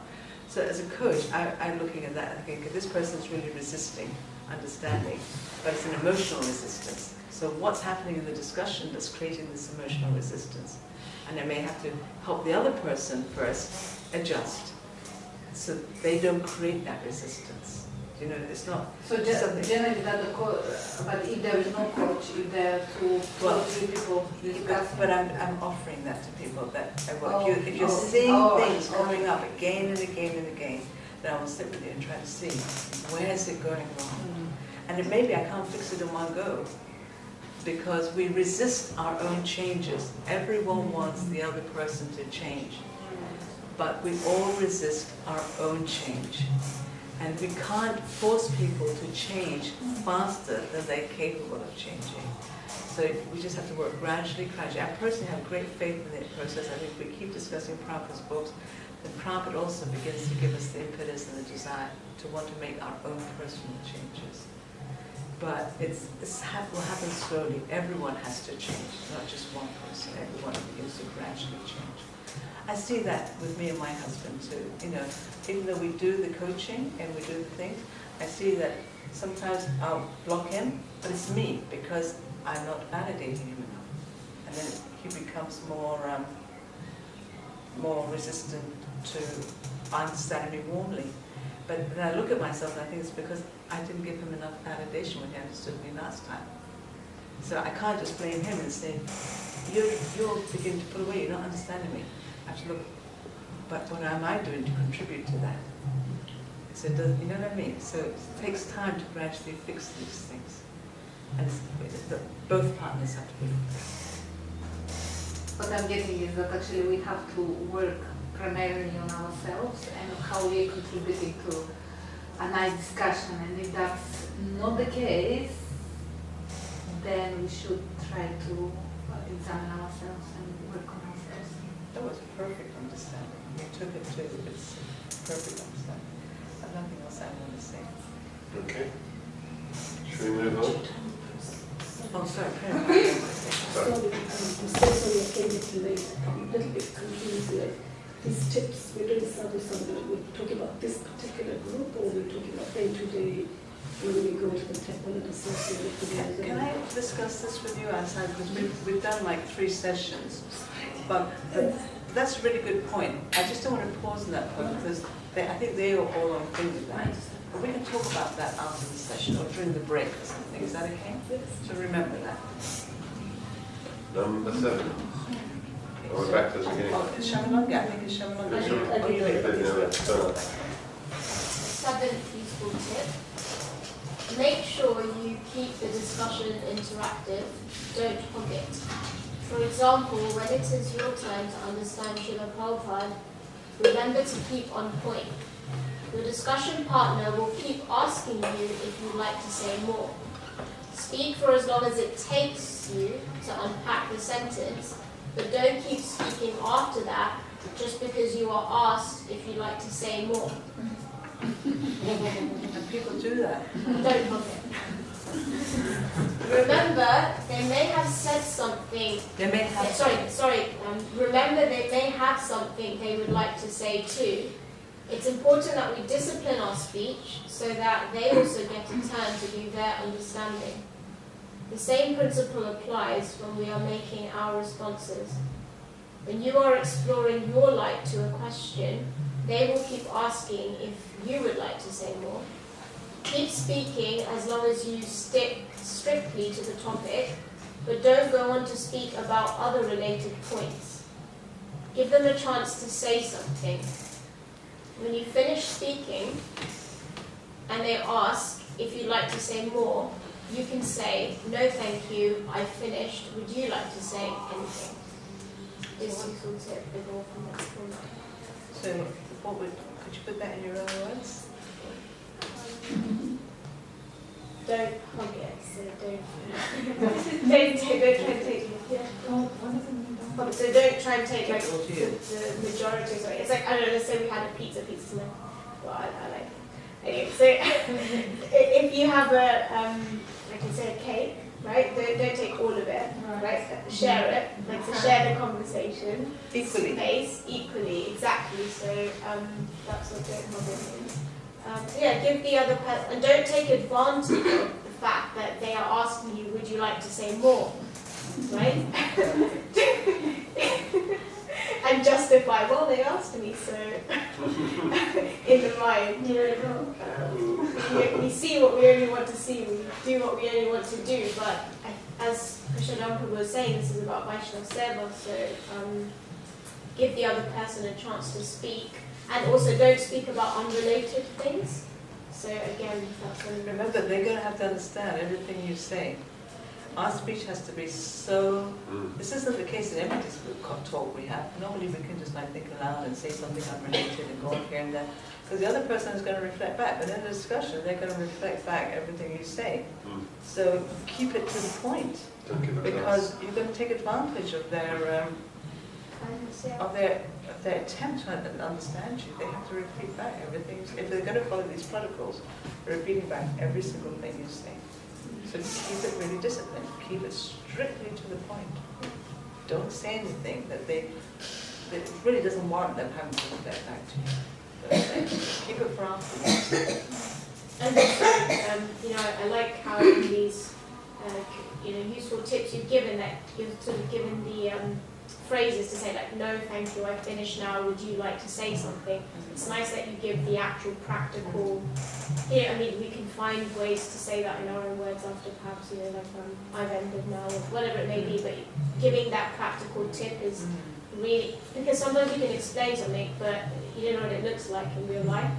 So as a coach, I'm looking at that and thinking, this person's really resisting understanding, but it's an emotional resistance. So what's happening in the discussion that's creating this emotional resistance? And I may have to help the other person first adjust, so they don't create that resistance. It's not. So generally, but if there is no coach, if there are two or three people, but I'm offering that to people that I work. If you're seeing things coming up again and again and again, then I will sit with you and try to see where is it going wrong. And maybe I can't fix it in one go, because we resist our own changes. Everyone wants the other person to change, but we all resist our own change. And we can't force people to change faster than they're capable of changing. So we just have to work gradually. I personally have great faith in the process. I think if we keep discussing Prabhupada's books, then Prabhupada also begins to give us the impetus and the desire to want to make our own personal changes. But it will happen slowly. Everyone has to change, not just one person. Everyone begins to gradually change. I see that with me and my husband too. Even though we do the coaching and we do the things, I see that sometimes I'll block him, but it's me, because I'm not validating him enough. And then he becomes more resistant to understanding me warmly. But then I look at myself and I think it's because I didn't give him enough validation when he understood me last time. So I can't just blame him and say, you're beginning to pull away, you're not understanding me. I have to look, but what am I doing to contribute to that? So it does, you know what I mean? So it takes time to gradually fix these things. And both partners have to be. What I'm getting is that actually we have to work primarily on ourselves and how we are contributing to a nice discussion. And if that's not the case, then we should try to examine ourselves and work on ourselves. That was a perfect understanding. You took it to its perfect understanding. There's nothing else I want to say. Okay. Should we move on? Oh, sorry. Sorry, I'm so sorry I came a little late. I'm a little bit confused. Like, these tips, we're doing Sadhu Sanga, we're talking about this particular group, or we're talking about day-to-day when we go to the temple and associate with together? Can I discuss this with you outside? Because we've done like 3 sessions. But that's a really good point. I just don't want to pause on that point because I think they are all on thing with that. But we can talk about that after the session or during the break or something. Is that okay? So remember that. Number 7. Oh, we're back to the beginning. Oh, it's Shamananga. I think it's Shamananga. Oh, you read it. Seventh useful tip. Make sure you keep the discussion interactive. Don't hog it. For example, when it is your turn to understand Srila Prabhupada, remember to keep on point. Your discussion partner will keep asking you if you'd like to say more. Speak for as long as it takes you to unpack the sentence, but don't keep speaking after that just because you are asked if you'd like to say more. And people do that. Don't hog it. Remember, they may have said something. They may have. Remember, they may have something they would like to say too. It's important that we discipline our speech so that they also get a turn to do their understanding. The same principle applies when we are making our responses. When you are exploring your light to a question, they will keep asking if you would like to say more. Keep speaking as long as you stick strictly to the topic, but don't go on to speak about other related points. Give them a chance to say something. When you finish speaking and they ask if you'd like to say more, you can say, "No, thank you, I finished. Would you like to say anything?" This is useful tip with all from that school. So, could you put that in your own words? Don't hug it, so don't try and take So don't try and take like the majority. Sorry, it's like, I don't know. Let's say we had a pizza. Like, well, I like it. Anyway, so if you have like you say, a cake, right? Don't take all of it, right? Share it, like to share the conversation. Equally. Space equally, exactly. So that's what don't hug it means. Give the other person, and don't take advantage of the fact that they are asking you, would you like to say more, right? And justify, well, they asked me, so in the mind, we see what we only want to see, we do what we only want to do, but as Krishnadampa was saying, this is about Vaishnava Seva, so give the other person a chance to speak. And also don't speak about unrelated things. So again, that's when remember, they're going to have to understand everything you say. Our speech has to be so. This isn't the case in every talk we have. Normally we can just like think aloud and say something unrelated and go up here and there. Because the other person is going to reflect back. But in the discussion, they're going to reflect back everything you say. So keep it to the point. Because you're going to take advantage of their attempt to understand you. They have to repeat back everything. If they're going to follow these protocols, repeating back every single thing you say. So keep it really disciplined. Keep it strictly to the point. Don't say anything that it really doesn't warrant them having to reflect back to you. Keep it for afterwards. And I like how in these useful tips you've given that you've sort of given the phrases to say like, no, thank you, I finished now, would you like to say something? It's nice that you give the actual practical, yeah, I mean, we can find ways to say that in our own words after perhaps, you know, like I've ended now, or whatever it may be, but giving that practical tip is really, because sometimes you can explain something, but you don't know what it looks like in real life,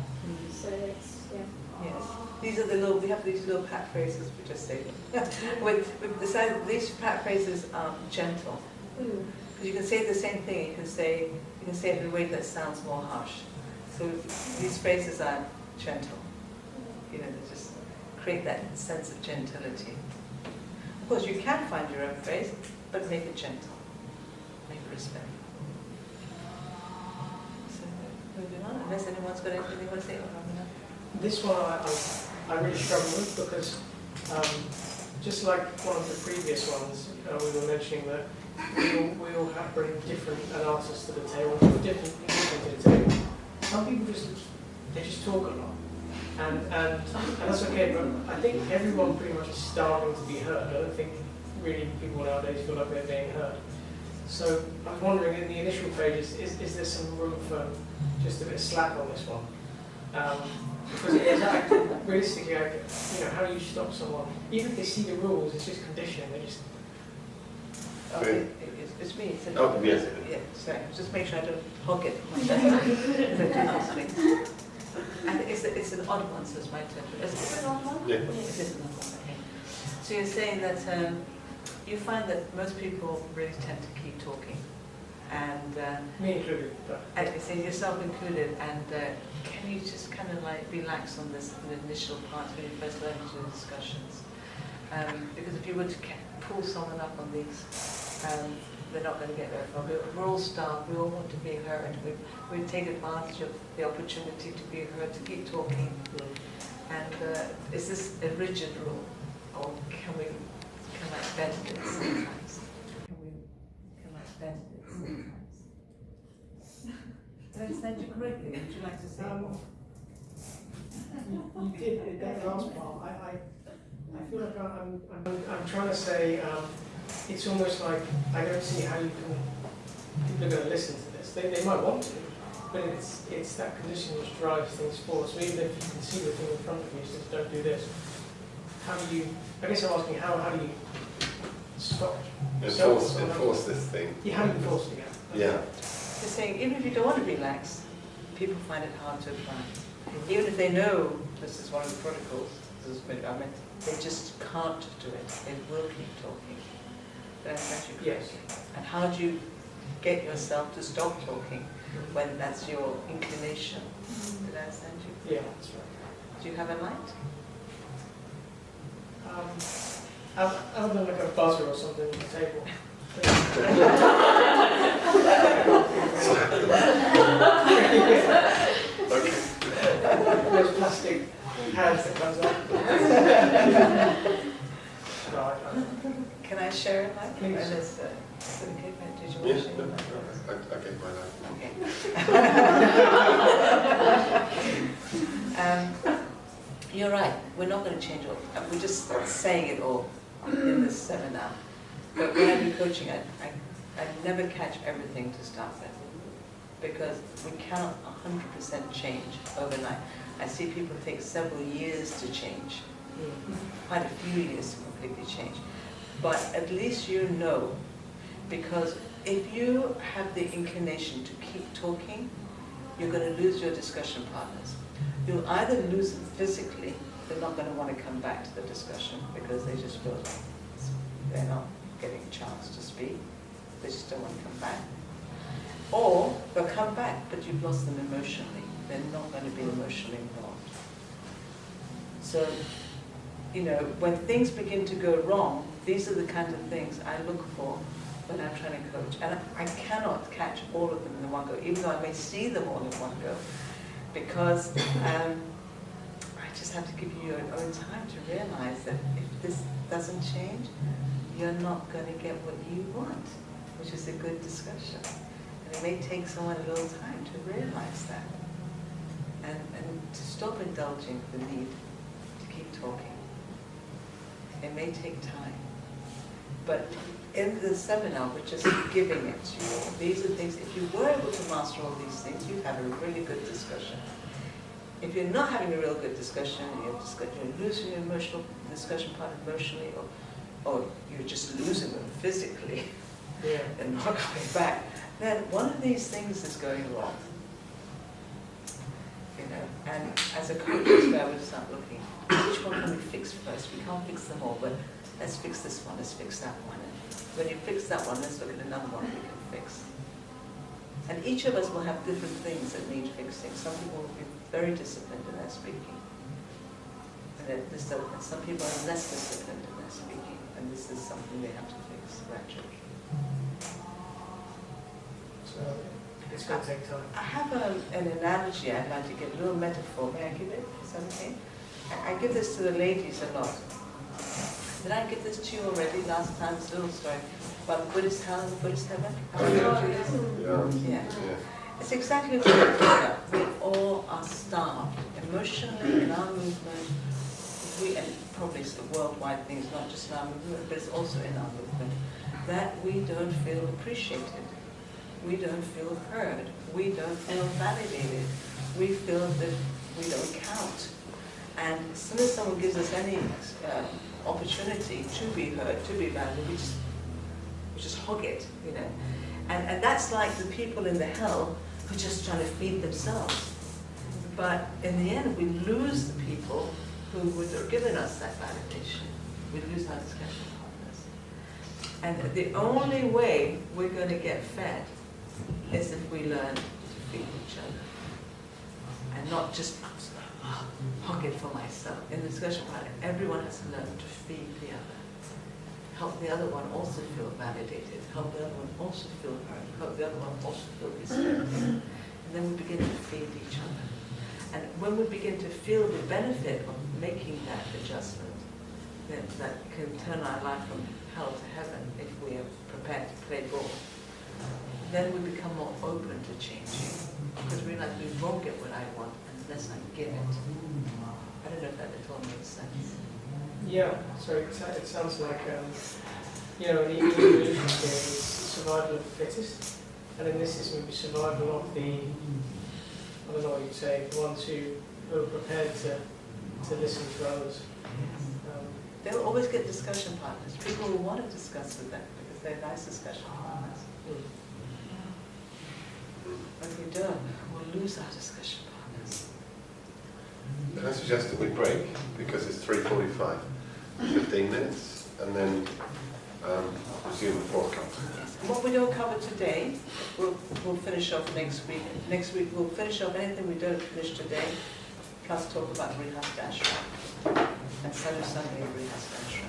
so it's, yeah. Yes. These are the little, we have these little pat phrases, we just say them. We've decided these pat phrases are gentle. Because you can say the same thing, you can say it in a way that sounds more harsh. So these phrases are gentle. You know, they just create that sense of gentility. Of course, you can find your own phrase, but make it gentle. Make it respectful. So, moving on, unless anyone's got anything they want to say. This one I really struggle with because just like one of the previous ones, we were mentioning that we all have bring different analysis to the table, different people to the table. Some people just talk a lot, and that's okay. But I think everyone pretty much is starving to be heard. I don't think really people nowadays feel like they're being heard. So I was wondering, in the initial pages, is there some room for just a bit of slack on this one? Because realistically, you know, how do you stop someone? Even if they see the rules, it's just conditioning. They just. Okay, it's me. It's Oh, yes. Yeah, sorry. Just make sure I don't hog it. I think it's an odd one, so it's my turn. Is it an odd one? Yeah. It is an odd one. Okay. So you're saying that you find that most people really tend to keep talking, and Me included. But. and you say yourself included, and can you just kind of like relax on this in the initial part when you first learn into the discussions? Because if you were to pull someone up on these, they're not going to get very far. We're all starved, we all want to be heard. We take advantage of the opportunity to be heard, to keep talking. And is this a rigid rule, or can we bend it sometimes? Can I bend it sometimes? Did I understand you correctly? Would you like to say more? You did that last part. I feel like I'm trying to say it's almost like I don't see how people are going to listen to this. They might want to, but it's that condition which drives things forward. So even if you can see the thing in front of you, says don't do this. How do you? I guess I'm asking how do you stop? Enforce this thing. Yeah, how do you enforce it? Yeah. You're saying even if you don't want to relax, people find it hard to apply. Even if they know this is one of the protocols, this is what they just can't do it. They will keep talking. Did I understand you correctly? Yes. And how do you get yourself to stop talking when that's your inclination? Did I understand you? Yeah, that's right. Do you have a light? Other than like a buzzer or something on the table. Okay. Those plastic hands that comes up. Can I share a light? Please. Is it okay? Did you want Yes, to share no, a light? I get my life. Okay. You're right. We're not going to change all. We're just saying it all in this seminar. But when I do coaching, I never catch everything to start with, because we cannot 100% change overnight. I see people take several years to change, quite a few years to completely change. But at least you know, because if you have the inclination to keep talking, you're going to lose your discussion partners. You'll either lose them physically, they're not going to want to come back to the discussion because they just feel like they're not getting a chance to speak. They just don't want to come back. Or they'll come back, but you've lost them emotionally. They're not going to be emotionally involved. So, you know, when things begin to go wrong, these are the kinds of things I look for when I'm trying to coach. And I cannot catch all of them in one go, even though I may see them all in one go, because I just have to give you your own time to realize that if this doesn't change, you're not going to get what you want, which is a good discussion. And it may take someone a little time to realize that, and to stop indulging the need to keep talking. It may take time, but in the seminar, we're just giving it to you. These are things, if you were able to master all these things, you'd have a really good discussion. If you're not having a real good discussion, you're losing your emotional discussion part emotionally, or you're just losing them physically and not coming back, then one of these things is going wrong. You know, and as a coach, that's where I would start looking. Which one can we fix first? We can't fix them all, but let's fix this one, let's fix that one. And when you fix that one, let's look at another one we can fix. And each of us will have different things that need fixing. Some people will be very disciplined in their speaking. And some people are less disciplined in their speaking. And this is something they have to fix gradually. So it's going to take time. I have an analogy I'd like to give, a little metaphor. May I give it? Is that okay? I give this to the ladies a lot. Did I give this to you already last time? It's a little story about Buddhist hell and Buddhist heaven. Yeah. It's exactly what we're talking about. We all are starved emotionally in our movement. And probably it's the worldwide thing, it's not just in our movement, but it's also in our movement, that we don't feel appreciated. We don't feel heard. We don't feel validated. We feel that we don't count. And as soon as someone gives us any opportunity to be heard, to be valued, we just hog it, you know. And that's like the people in the hell who are just trying to feed themselves. But in the end, we lose the people who would have given us that validation. We lose our discussion partners. And the only way we're going to get fed is if we learn to feed each other. And not just hog it for myself. In the discussion partner, everyone has to learn to feed the other. Help the other one also feel validated. Help the other one also feel heard. Help the other one also feel respected. And then we begin to feed each other. And when we begin to feel the benefit of making that adjustment, then that can turn our life from hell to heaven if we are prepared to play ball. Then we become more open to changing. Because we realize we won't get what I want unless I give it. I don't know if that at all makes sense. Yeah, so it sounds like, you know, the evolution theory is survival of the fittest, and in this is maybe survival of the, I don't know what you'd say, the ones who are prepared to listen to others. They'll always get discussion partners. People will want to discuss with them because they're nice discussion partners. But if we don't, we'll lose our discussion partners. Can I suggest that we break, because it's 3:45, 15 minutes, and then resume at 4 o'clock. And what we don't cover today, we'll finish off next week. Next week we'll finish off anything we don't finish today, plus talk about Rihasdashra. And Sadhu Sanga Rihasdashra.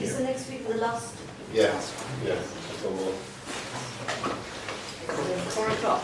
Is the next week the last? Yes, yes, that's one more. 4 o'clock.